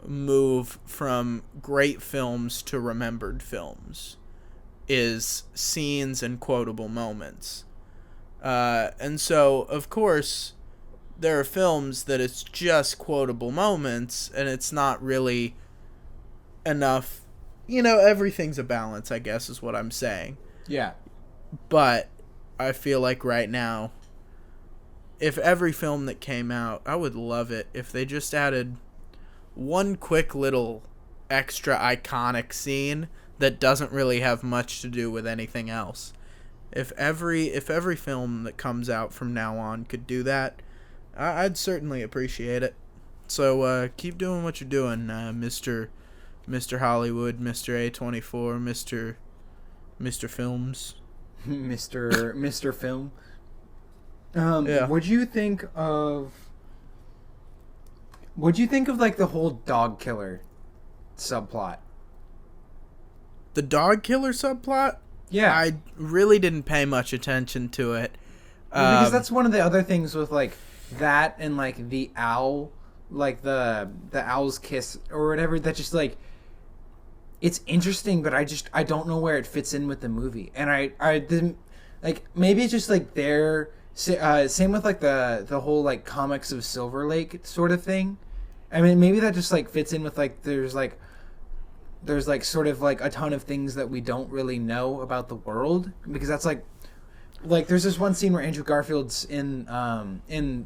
move from great films to remembered films, is scenes and quotable moments. And so, of course, there are films that it's just quotable moments, and it's not really enough. Everything's a balance, I guess, is what I'm saying. Yeah. But I feel like right now, if every film that came out, I would love it if they just added one quick little extra iconic scene that doesn't really have much to do with anything else. If every film that comes out from now on could do that, I'd certainly appreciate it. So keep doing what you're doing, Mr. Hollywood, Mr. A24, Mr. Films. Mr. Film. Yeah. What'd you think of like the whole dog killer subplot? The dog killer subplot? Yeah. I really didn't pay much attention to it. Because that's one of the other things with like that and like the owl, like the owl's kiss or whatever, that just like it's interesting, but I don't know where it fits in with the movie. And I didn't like, maybe it's just like same with like the whole like comics of Silver Lake sort of thing. I mean, maybe that just like fits in with like there's like sort of like a ton of things that we don't really know about the world, because that's like there's this one scene where Andrew Garfield's in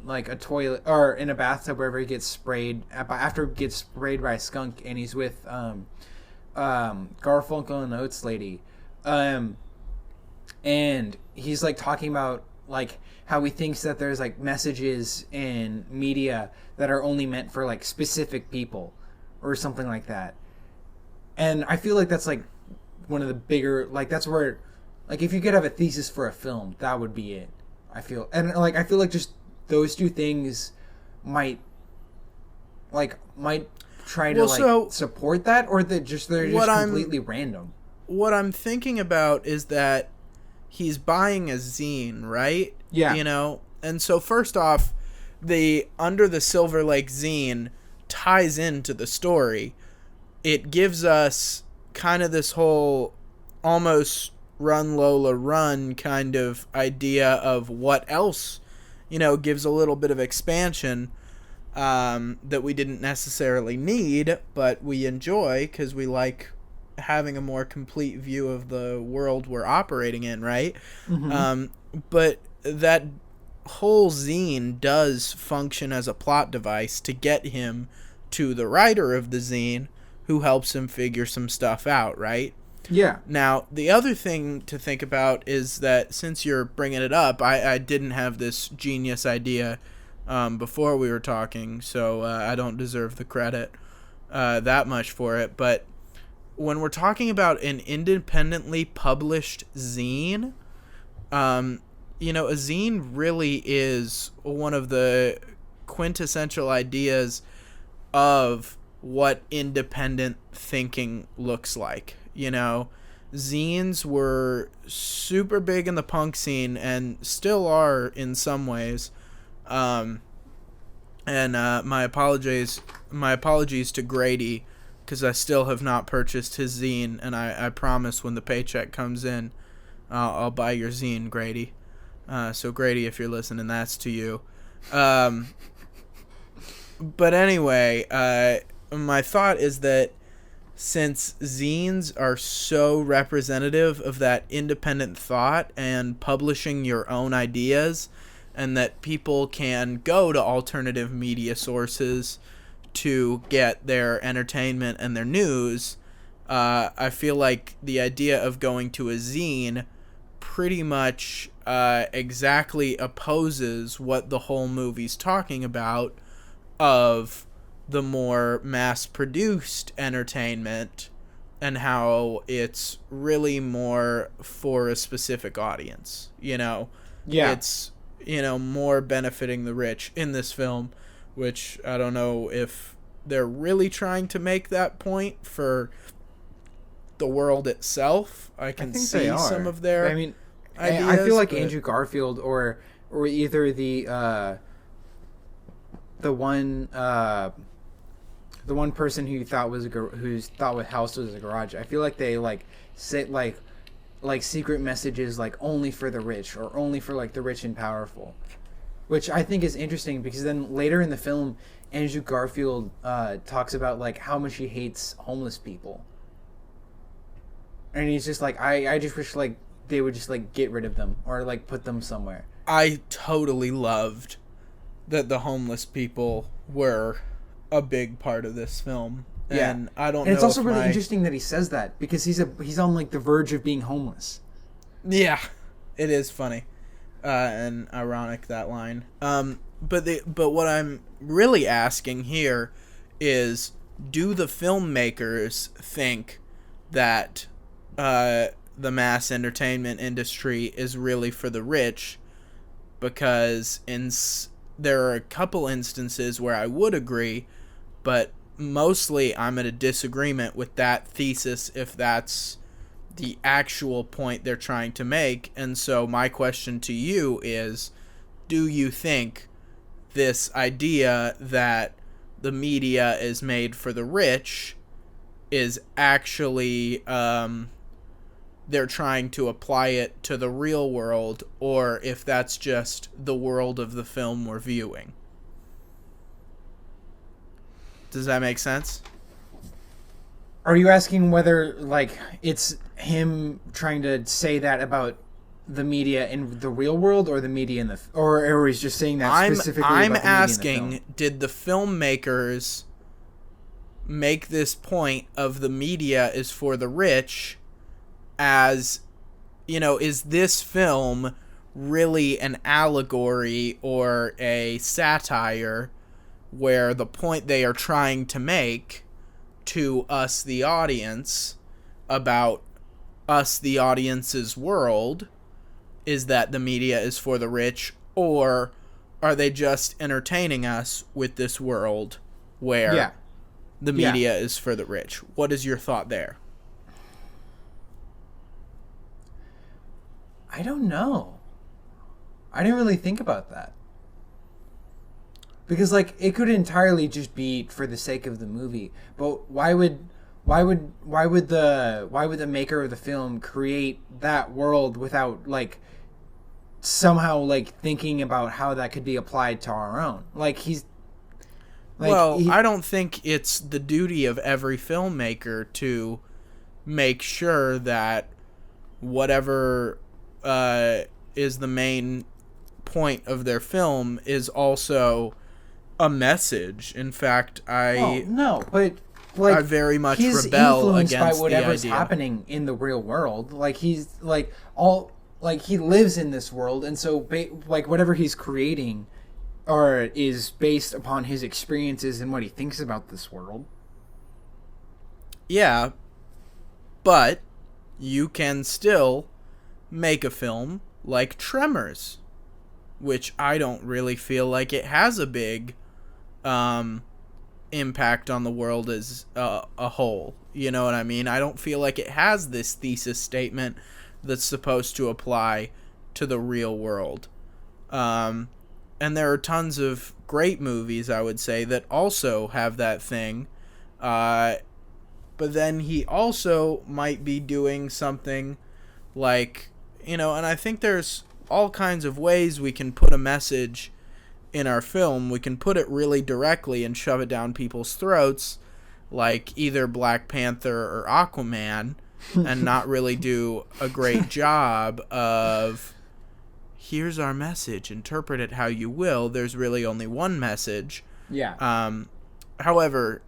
like a toilet or in a bathtub wherever he gets sprayed after he gets sprayed by a skunk, and he's with Garfunkel and Oates lady, um, and he's like talking about like how he thinks that there's like messages in media that are only meant for like specific people or something like that. And I feel like that's like one of the bigger, like that's where, like if you could have a thesis for a film, that would be it. I feel, and like I feel like just those two things might try to support that, or that just they're just completely random. What I'm thinking about is that he's buying a zine, right? Yeah. You know, and so first off, the Under the Silver Lake zine ties into the story. It gives us kind of this whole almost Run Lola Run kind of idea of what else, you know, gives a little bit of expansion that we didn't necessarily need, but we enjoy because we like having a more complete view of the world we're operating in, right? Mm-hmm. But that whole zine does function as a plot device to get him to the writer of the zine, who helps him figure some stuff out, right? Yeah. Now, the other thing to think about is that since you're bringing it up, I didn't have this genius idea before we were talking, so I don't deserve the credit that much for it. But when we're talking about an independently published zine, you know, a zine really is one of the quintessential ideas of what independent thinking looks like. You know, zines were super big in the punk scene and still are in some ways. And my apologies to Grady, because I still have not purchased his zine, and I promise when the paycheck comes in, I'll buy your zine, Grady. So Grady, if you're listening, that's to you. But anyway, my thought is that since zines are so representative of that independent thought and publishing your own ideas, and that people can go to alternative media sources to get their entertainment and their news, I feel like the idea of going to a zine pretty much exactly opposes what the whole movie's talking about, of the more mass-produced entertainment and how it's really more for a specific audience, you know? Yeah. It's, you know, more benefiting the rich in this film, which I don't know if they're really trying to make that point for the world itself. I can see some of their ideas. I feel like Andrew Garfield or either the one person who thought house was a garage. I feel like they like say like secret messages like only for the rich or only for like the rich and powerful, which I think is interesting because then later in the film, Andrew Garfield talks about like how much he hates homeless people, and he's just like I just wish like they would just like get rid of them or like put them somewhere. I totally loved that the homeless people were a big part of this film. Yeah. And I don't know. And it's also really interesting that he says that because he's on like the verge of being homeless. Yeah. It is funny. And ironic, that line. But what I'm really asking here is, do the filmmakers think that the mass entertainment industry is really for the rich? Because there are a couple instances where I would agree, but mostly I'm at a disagreement with that thesis if that's the actual point they're trying to make. And so my question to you is, do you think this idea that the media is made for the rich is actually they're trying to apply it to the real world, or if that's just the world of the film we're viewing? Does that make sense? Are you asking whether like it's him trying to say that about the media in the real world, or the media in the or he's just saying that specifically? I'm asking, did the filmmakers make this point of the media is for the rich as, is this film really an allegory or a satire where the point they are trying to make to us, the audience, about us, the audience's world, is that the media is for the rich, or are they just entertaining us with this world where the media is for the rich? What is your thought there? I don't know. I didn't really think about that. Because it could entirely just be for the sake of the movie. But why would the maker of the film create that world without somehow thinking about how that could be applied to our own? I don't think it's the duty of every filmmaker to make sure that whatever is the main point of their film is also a message. In fact, I very much rebel against the idea. He's influenced by whatever's happening in the real world. He lives in this world, and so whatever he's creating or is based upon his experiences and what he thinks about this world. Yeah, but you can still make a film like Tremors, which I don't really feel like it has a big impact on the world as a whole. You know what I mean? I don't feel like it has this thesis statement that's supposed to apply to the real world. And there are tons of great movies, I would say, that also have that thing. But then he also might be doing something and I think there's all kinds of ways we can put a message in our film. We can put it really directly and shove it down people's throats, like either Black Panther or Aquaman, and not really do a great job of, here's our message, interpret it how you will. There's really only one message. Yeah. However,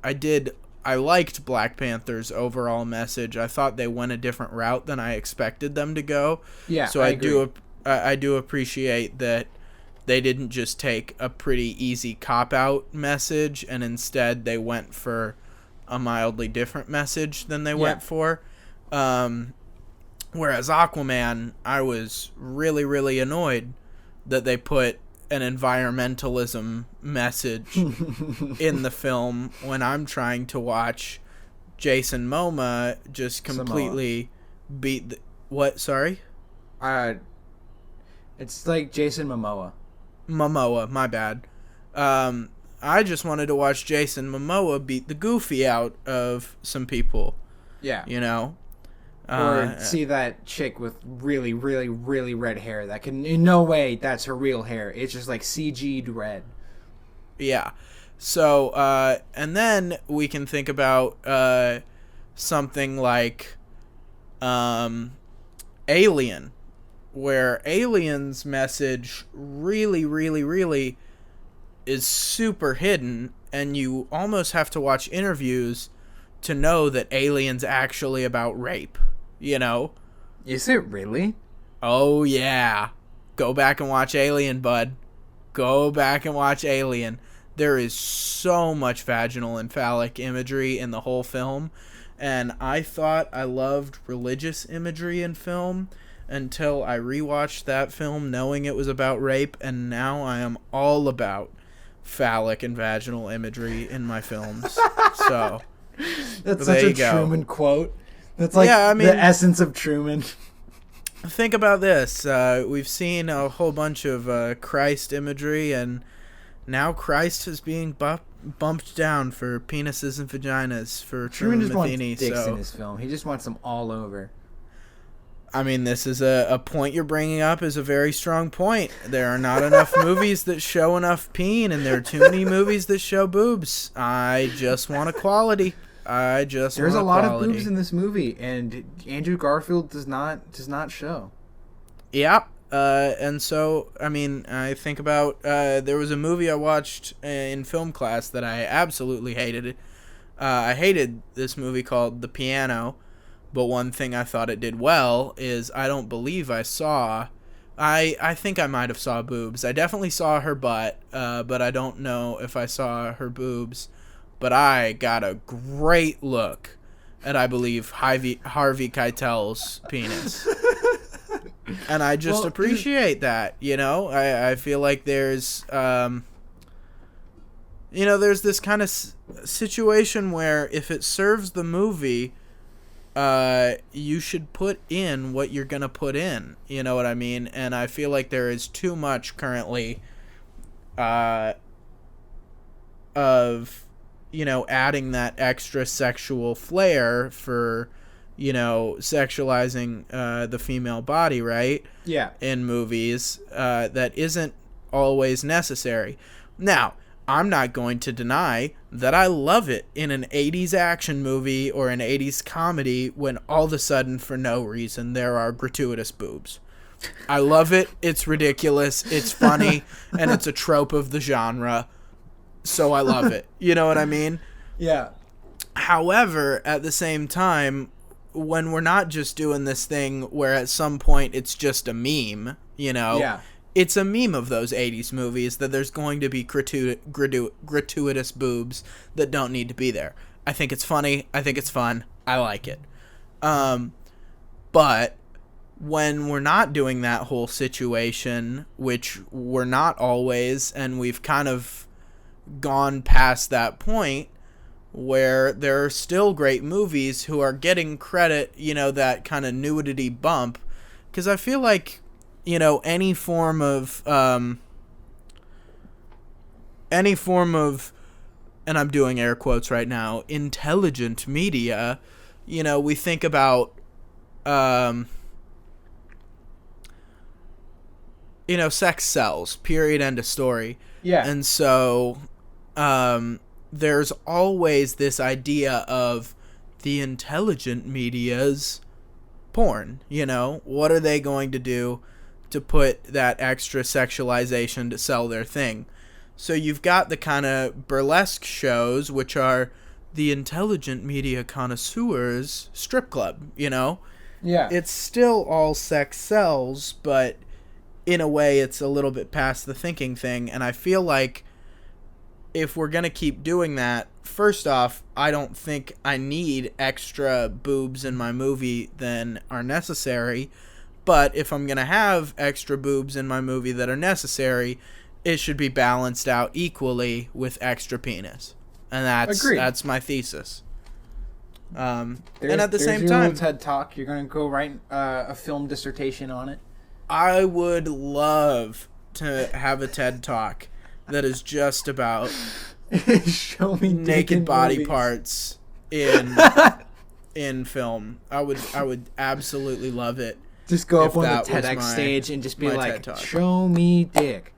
I liked Black Panther's overall message. I thought they went a different route than I expected them to go. Yeah, so I do appreciate that they didn't just take a pretty easy cop-out message and instead they went for a mildly different message than they went for. Whereas Aquaman, I was really, really annoyed that they put an environmentalism message in the film when I'm trying to watch Jason Momoa just completely beat the... What? Sorry? It's like Jason Momoa. Momoa, my bad. I just wanted to watch Jason Momoa beat the goofy out of some people. Yeah. Or see that chick with really, really, really red hair. That can, in no way, that's her real hair. It's just CG'd red. Yeah. So, and then we can think about something like Alien, where Alien's message really, really, really is super hidden, and you almost have to watch interviews to know that Alien's actually about rape. Is it really? Oh, yeah. Go back and watch Alien, bud. Go back and watch Alien. There is so much vaginal and phallic imagery in the whole film, and I thought I loved religious imagery in film until I rewatched that film knowing it was about rape, and now I am all about phallic and vaginal imagery in my films. So, that's such a Truman quote. That's the essence of Truman. Think about this. We've seen a whole bunch of Christ imagery, and now Christ is being bumped down for penises and vaginas for Truman just Matheny, wants dicks in his film. He just wants them all over. I mean, this is a point you're bringing up is a very strong point. There are not enough movies that show enough peen, and there are too many movies that show boobs. I just want equality. There's a lot of boobs in this movie, and Andrew Garfield does not show. Yeah, and so I mean, I think about there was a movie I watched in film class that I absolutely hated. I hated this movie called The Piano, but one thing I thought it did well is I don't believe I saw. I think I might have saw boobs. I definitely saw her butt, but I don't know if I saw her boobs. But I got a great look at, I believe, Harvey Keitel's penis. And I just appreciate that, you know? I feel like there's, there's this kind of situation where if it serves the movie, you should put in what you're going to put in. You know what I mean? And I feel like there is too much currently of, adding that extra sexual flair for, sexualizing the female body, right? Yeah. In movies that isn't always necessary. Now, I'm not going to deny that I love it in an 80s action movie or an 80s comedy when all of a sudden, for no reason, there are gratuitous boobs. I love it. It's ridiculous. It's funny. And it's a trope of the genre. So I love it. You know what I mean? Yeah. However, at the same time, when we're not just doing this thing where at some point it's just a meme, Yeah. It's a meme of those 80s movies that there's going to be gratuitous boobs that don't need to be there. I think it's funny. I think it's fun. I like it. But when we're not doing that whole situation, which we're not always, and we've kind of gone past that point where there are still great movies who are getting credit, that kind of nudity bump. Because I feel like any form of, and I'm doing air quotes right now, intelligent media, we think about, sex sells, period, end of story. Yeah. And so, there's always this idea of the intelligent media's porn, what are they going to do to put that extra sexualization to sell their thing? So you've got the kind of burlesque shows, which are the intelligent media connoisseurs strip club, Yeah. It's still all sex sells, but in a way it's a little bit past the thinking thing. And I feel like if we're going to keep doing that, first off, I don't think I need extra boobs in my movie than are necessary. But if I'm going to have extra boobs in my movie that are necessary, it should be balanced out equally with extra penis. And that's my thesis. And at the same time, TED Talk. You're going to go write a film dissertation on it. I would love to have a TED Talk that is just about show me naked body movies. parts in film. I would absolutely love it. Just go up on the TEDx stage and just be like, show me dick.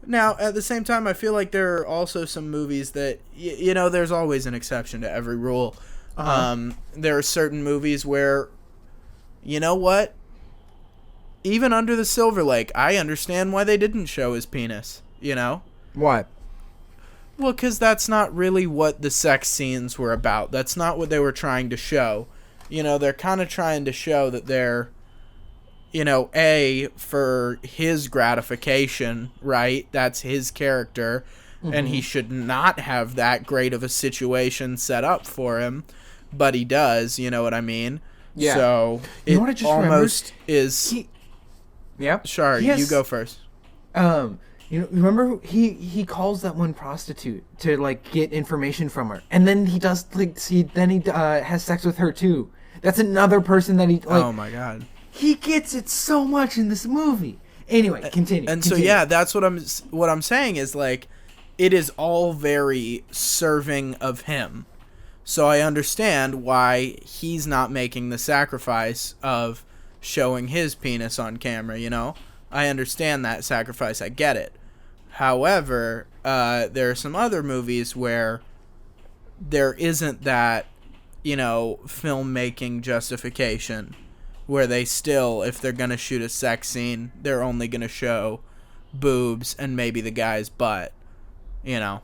Now, at the same time, I feel like there are also some movies that, there's always an exception to every rule. There are certain movies where, you know what? Even Under the Silver Lake, I understand why they didn't show his penis, What? Well, because that's not really what the sex scenes were about. That's not what they were trying to show. They're kind of trying to show that they're, for his gratification, right? That's his character, and he should not have that great of a situation set up for him, but he does, you know what I mean? Yeah. So you know what I just almost is... Yep. Sure, you go first. Remember he calls that one prostitute to like get information from her, and then he does has sex with her too. That's another person that he like. Oh my god. He gets it so much in this movie. Anyway, continue. So yeah, that's what I'm saying is like, it is all very serving of him. So I understand why he's not making the sacrifice of showing his penis on camera, I understand that sacrifice. I get it. However, there are some other movies where there isn't that, filmmaking justification, where they still, if they're going to shoot a sex scene, they're only going to show boobs and maybe the guy's butt, Yeah.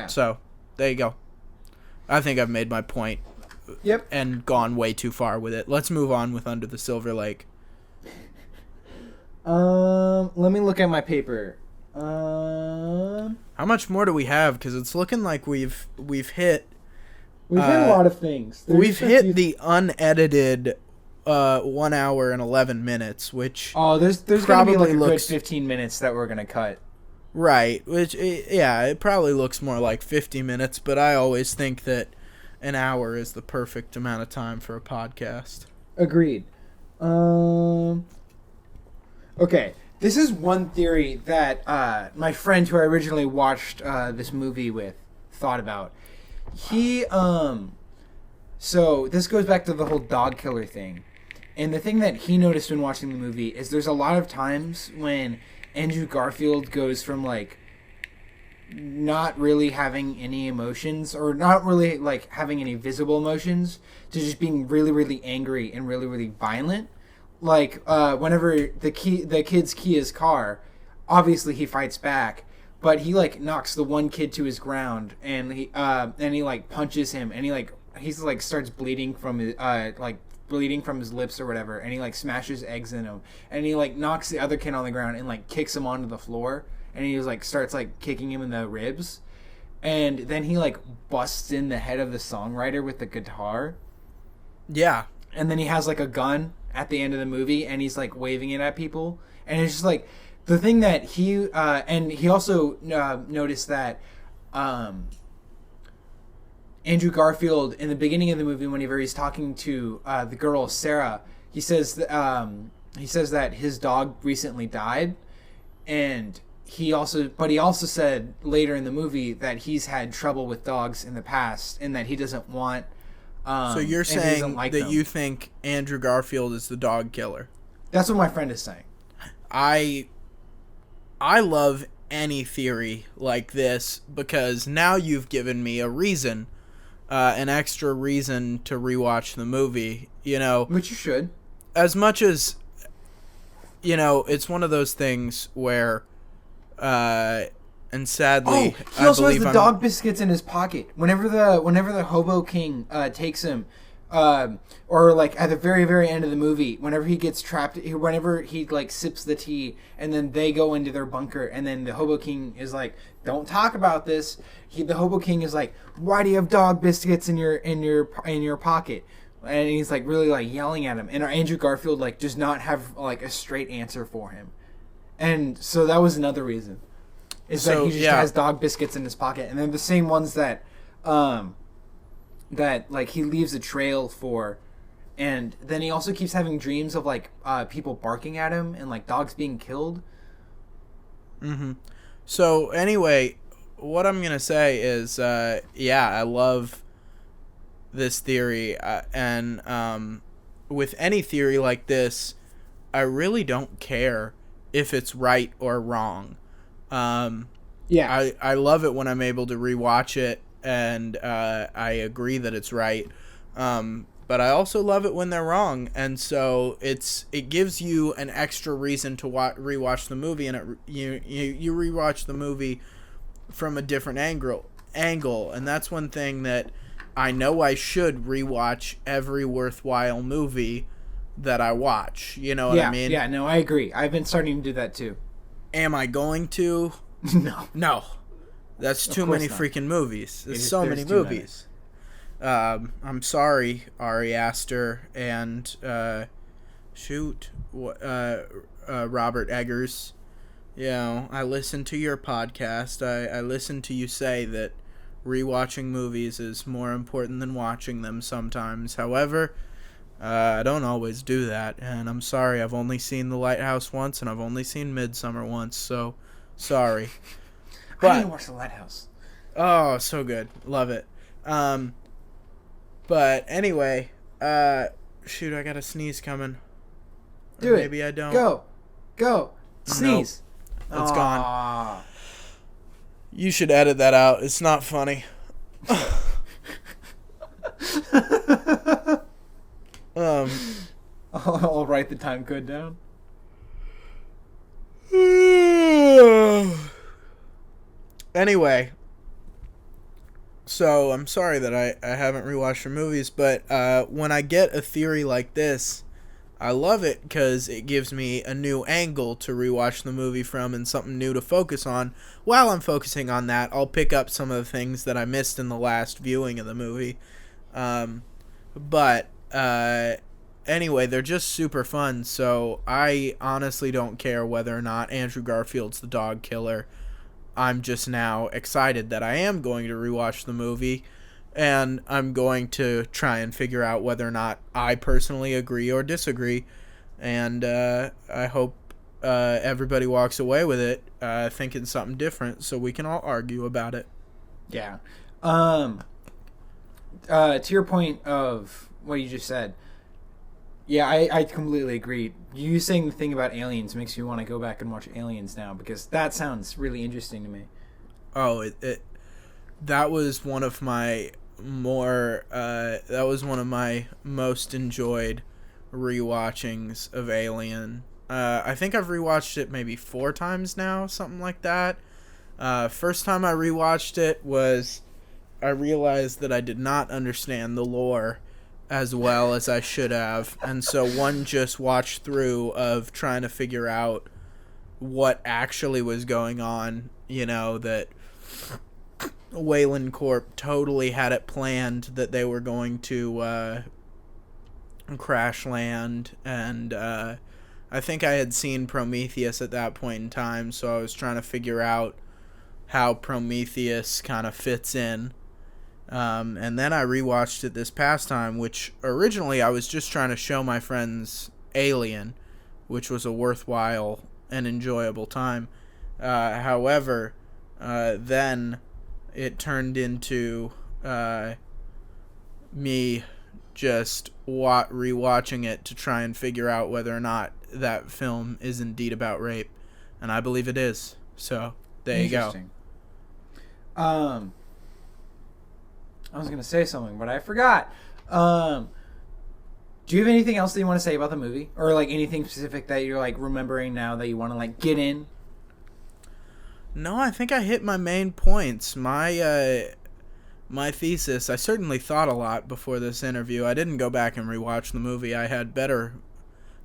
So, there you go. I think I've made my point. Yep. And gone way too far with it. Let's move on with Under the Silver Lake. Let me look at my paper. How much more do we have? Because it's looking like we've hit. We've hit a lot of things. We've hit the unedited 1 hour and 11 minutes, which there's gonna be like a good 15 minutes that we're gonna cut. Right, which it probably looks more like 50 minutes, but I always think that an hour is the perfect amount of time for a podcast. Agreed. Okay, this is one theory that my friend who I originally watched this movie with thought about. He so this goes back to the whole dog killer thing. And the thing that he noticed when watching the movie is there's a lot of times when Andrew Garfield goes from like not really having any emotions or not really like having any visible emotions to just being really, really angry and really, really violent. Like whenever the kids key his car, obviously he fights back, but he like knocks the one kid to his ground and he like punches him and he's like starts bleeding from his bleeding from his lips or whatever, and he like smashes eggs in him, and he like knocks the other kid on the ground and like kicks him onto the floor, and he like starts like kicking him in the ribs, and then he like busts in the head of the songwriter with the guitar. Yeah. And then he has like a gun at the end of the movie and he's like waving it at people, and it's just like the thing that he and he also noticed that Andrew Garfield in the beginning of the movie, whenever he's talking to the girl Sarah, he says that his dog recently died, and he also said later in the movie that he's had trouble with dogs in the past and that he doesn't want. So you're saying that you think Andrew Garfield is the dog killer? That's what my friend is saying. I love any theory like this because now you've given me a reason. An extra reason to rewatch the movie, Which you should. As much as, it's one of those things where, and sadly, he also has the dog biscuits in his pocket. Whenever the Hobo King takes him, or like at the very, very end of the movie, whenever he gets trapped, whenever he like sips the tea, and then they go into their bunker, and then the Hobo King is like, "Don't talk about this." The Hobo King is like, "Why do you have dog biscuits in your pocket?" And he's like really like yelling at him, and Andrew Garfield like does not have like a straight answer for him, and so that was another reason. That he just has dog biscuits in his pocket, and they're the same ones that like he leaves a trail for, and then he also keeps having dreams of like people barking at him and like dogs being killed. Mm-hmm. So anyway, what I'm gonna say is, I love this theory, and with any theory like this, I really don't care if it's right or wrong. I love it when I'm able to rewatch it and I agree that it's right, but I also love it when they're wrong, and so it gives you an extra reason to rewatch the movie, and you rewatch the movie from a different angle, and that's one thing that I know I should rewatch every worthwhile movie that I watch. You know what I mean? Yeah, no, I agree. I've been starting to do that too. Am I going to? No. That's too many freaking movies. There's so many movies. I'm sorry, Ari Aster and Robert Eggers. I listened to your podcast. I listened to you say that rewatching movies is more important than watching them sometimes. However, I don't always do that, and I'm sorry. I've only seen The Lighthouse once, and I've only seen Midsummer once, so sorry. I didn't watch The Lighthouse. Oh, so good. Love it. But anyway, shoot, I got a sneeze coming. Do it. Maybe I don't. Go. Sneeze. Nope. It's gone. You should edit that out. It's not funny. I'll write the time code down. Anyway, So I'm sorry that I haven't rewatched your movies, but when I get a theory like this, I love it because it gives me a new angle to rewatch the movie from and something new to focus on. While I'm focusing on that, I'll pick up some of the things that I missed in the last viewing of the movie. But anyway, they're just super fun, so I honestly don't care whether or not Andrew Garfield's the dog killer. I'm just now excited that I am going to rewatch the movie, and I'm going to try and figure out whether or not I personally agree or disagree. And I hope everybody walks away with it thinking something different, so we can all argue about it. Yeah. To your point of what you just said, yeah, I completely agree. You saying the thing about aliens makes me want to go back and watch Aliens now, because that sounds really interesting to me. Oh, that was one of my most enjoyed rewatchings of Alien. I think I've rewatched it maybe 4 times now, something like that. First time I rewatched it was I realized that I did not understand the lore as well as I should have, and so one just watch through of trying to figure out what actually was going on, that Wayland Corp totally had it planned that they were going to crash land, and I think I had seen Prometheus at that point in time, so I was trying to figure out how Prometheus kind of fits in. And then I rewatched it this past time, which originally I was just trying to show my friends Alien, which was a worthwhile and enjoyable time. However, then it turned into me just rewatching it to try and figure out whether or not that film is indeed about rape, and I believe it is. So there you go. I was going to say something, but I forgot. Do you have anything else that you want to say about the movie? Or, like, anything specific that you're, like, remembering now that you want to, like, get in? No, I think I hit my main points. My thesis, I certainly thought a lot before this interview. I didn't go back and rewatch the movie. I had better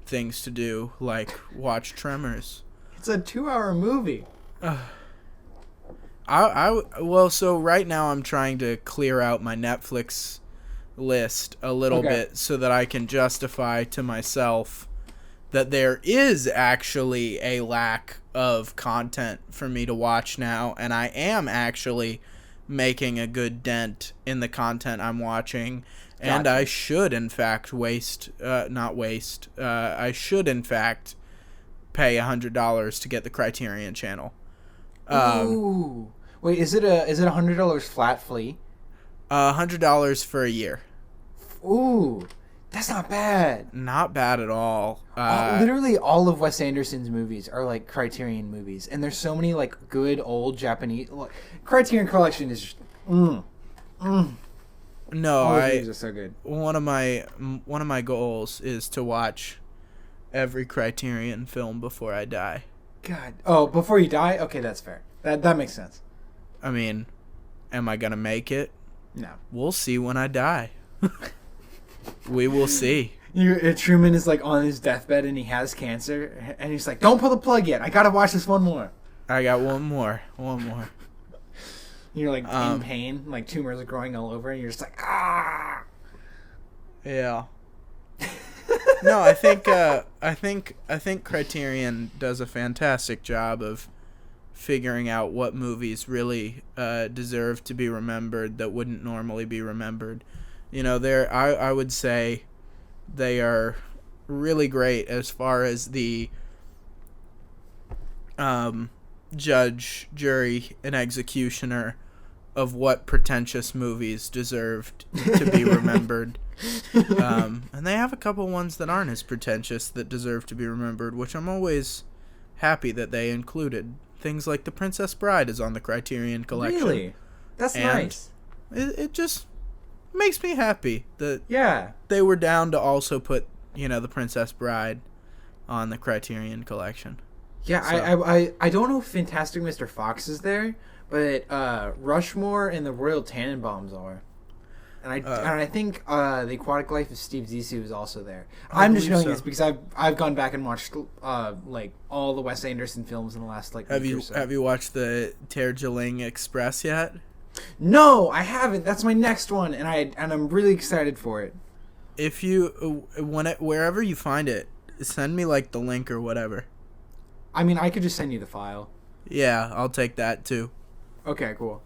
things to do, like watch Tremors. It's a 2-hour movie. Well, so right now I'm trying to clear out my Netflix list a little bit so that I can justify to myself that there is actually a lack of content for me to watch now, and I am actually making a good dent in the content I'm watching, and I should in fact I should in fact pay $100 to get the Criterion channel. Ooh. Wait, is it $100 flat fee? $100 for a year. Ooh, that's not bad. Not bad at all. Literally all of Wes Anderson's movies are like Criterion movies, and there's so many like good old Japanese. Criterion Collection is just. No, all the movies are so good. One of my goals is to watch every Criterion film before I die. God. Oh, before you die? Okay, that's fair. That makes sense. I mean, am I gonna make it? No. We'll see when I die. We will see. Truman is like on his deathbed and he has cancer, and he's like, "Don't pull the plug yet. I gotta watch this one more." I got one more. You're like in pain, like tumors are growing all over, and you're just like, ah. Yeah. No, I think Criterion does a fantastic job of figuring out what movies really deserve to be remembered that wouldn't normally be remembered. I would say they are really great as far as the judge, jury, and executioner of what pretentious movies deserved to be remembered. And they have a couple ones that aren't as pretentious that deserve to be remembered, which I'm always happy that they included. Things like The Princess Bride is on the Criterion Collection. Really? That's nice. It just makes me happy that yeah, they were down to also put, The Princess Bride on the Criterion Collection. Yeah, so. I don't know if Fantastic Mr. Fox is there, but Rushmore and the Royal Tannenbaums are. And I think The Aquatic Life of Steve Zissou is also there. I'm just knowing this because I've gone back and watched like all the Wes Anderson films in the last like week or so. Have you watched the Darjeeling Express yet? No, I haven't. That's my next one, and I'm really excited for it. If you wherever you find it, send me like the link or whatever. I mean, I could just send you the file. Yeah, I'll take that too. Okay, cool.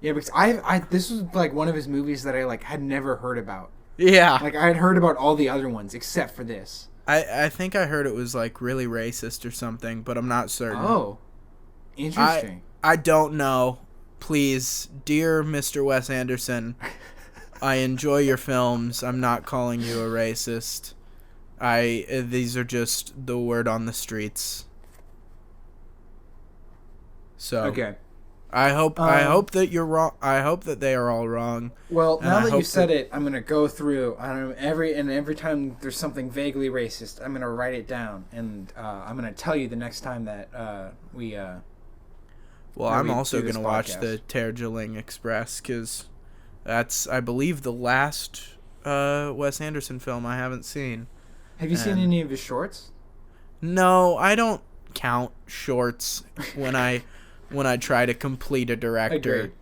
Yeah, because I this was like one of his movies that I like had never heard about. Yeah. Like I had heard about all the other ones except for this. I think I heard it was like really racist or something, but I'm not certain. Oh. Interesting. I don't know. Please, dear Mr. Wes Anderson, I enjoy your films. I'm not calling you a racist. These are just the word on the streets. So okay. I hope that you're wrong. I hope that they are all wrong. Well, now that you said it, I'm gonna go through. Every time there's something vaguely racist, I'm gonna write it down, and I'm gonna tell you the next time that we. Well, I'm also gonna watch the Darjeeling Express because that's, I believe, the last Wes Anderson film I haven't seen. Have you seen any of his shorts? No, I don't count shorts when I try to complete a director. Agreed.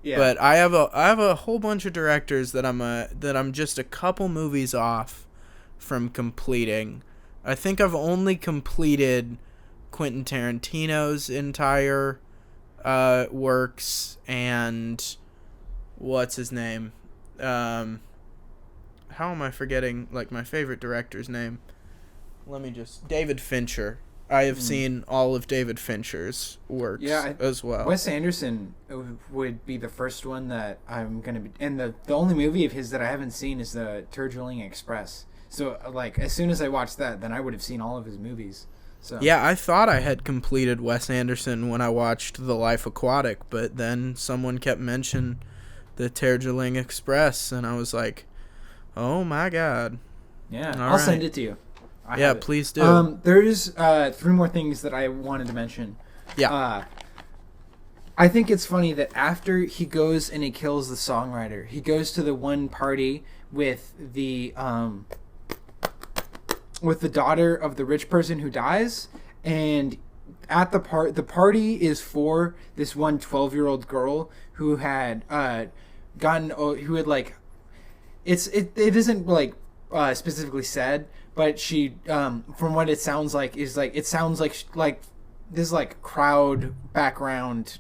Yeah. But I have a whole bunch of directors that I'm just a couple movies off from completing. I think I've only completed Quentin Tarantino's entire works and what's his name? How am I forgetting like my favorite director's name? David Fincher. I have seen all of David Fincher's works as well. Wes Anderson would be the first one that I'm going to be... And the only movie of his that I haven't seen is the Darjeeling Express. So, like, as soon as I watched that, then I would have seen all of his movies. So. Yeah, I thought I had completed Wes Anderson when I watched The Life Aquatic, but then someone kept mentioning the Darjeeling Express, and I was like, oh my God. Yeah, I'll send it to you. Yeah, please do. There's 3 more things that I wanted to mention. Yeah. I think it's funny that after he goes and he kills the songwriter, he goes to the one party with the daughter of the rich person who dies, and at the party is for this one 12-year-old girl who had like it isn't like specifically said, but she from what it sounds like is like it sounds like this like crowd background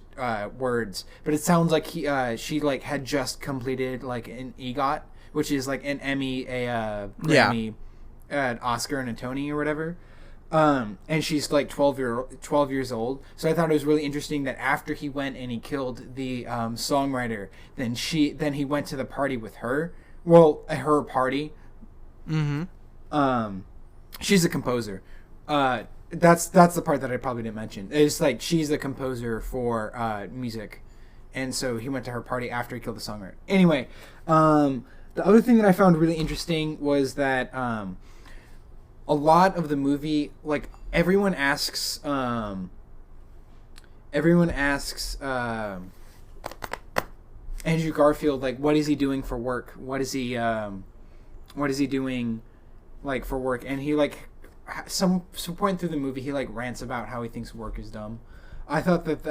words, but it sounds like she like had just completed like an EGOT, which is like an Emmy, a Grammy, an Oscar, and a Tony or whatever. And she's like 12 years old. So I thought it was really interesting that after he went and he killed the songwriter, then he went to the party with her. Well, her party. Mm-hmm. She's a composer. That's the part that I probably didn't mention. It's like she's a composer for music, and so he went to her party after he killed the songwriter. Anyway, the other thing that I found really interesting was that a lot of the movie, like everyone asks Andrew Garfield, like, what is he doing for work? What is he doing, like, for work? And he, like, some point through the movie, he, like, rants about how he thinks work is dumb. I thought that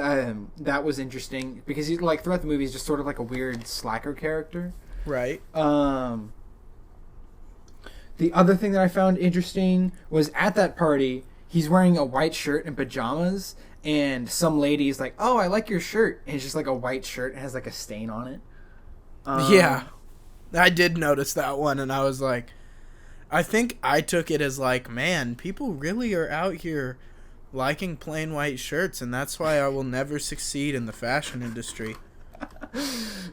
that was interesting because he, like, throughout the movie, he's just sort of like a weird slacker character. Right. The other thing that I found interesting was at that party, he's wearing a white shirt and pajamas, and some lady's like, "Oh, I like your shirt." And it's just like a white shirt and has like a stain on it. Yeah. I did notice that one, and I was like, I think I took it as like, man, people really are out here liking plain white shirts, and that's why I will never succeed in the fashion industry.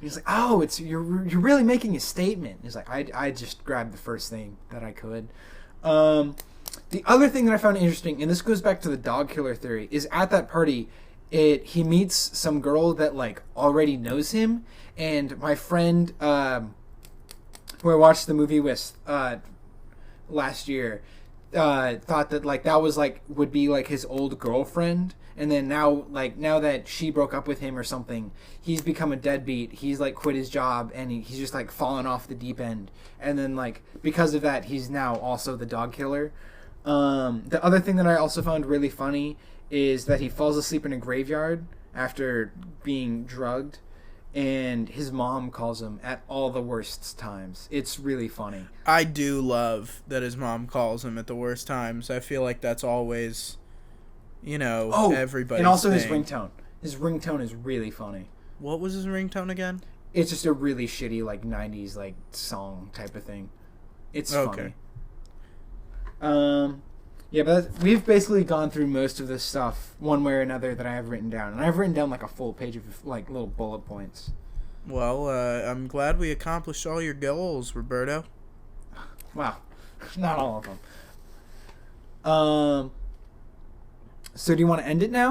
He's like, "Oh, you're really making a statement." He's like, I just grabbed the first thing that I could. The other thing that I found interesting, and this goes back to the dog killer theory, is at that party, he meets some girl that like already knows him, and my friend who I watched the movie with last year thought that like that was like would be like his old girlfriend, and then now that she broke up with him or something, he's become a deadbeat. He's like quit his job, and he's just like fallen off the deep end. And then like because of that, he's now also the dog killer. The other thing that I also found really funny is that he falls asleep in a graveyard after being drugged, and his mom calls him at all the worst times. It's really funny. I do love that his mom calls him at the worst times. I feel like that's always, everybody's and also thing. his ringtone. His ringtone is really funny. What was his ringtone again? It's just a really shitty, like, 90s, like, song type of thing. It's funny. Yeah, but we've basically gone through most of this stuff one way or another that I have written down. And I've written down, like, a full page of, like, little bullet points. Well, I'm glad we accomplished all your goals, Roberto. Wow. Not all of them. So do you want to end it now?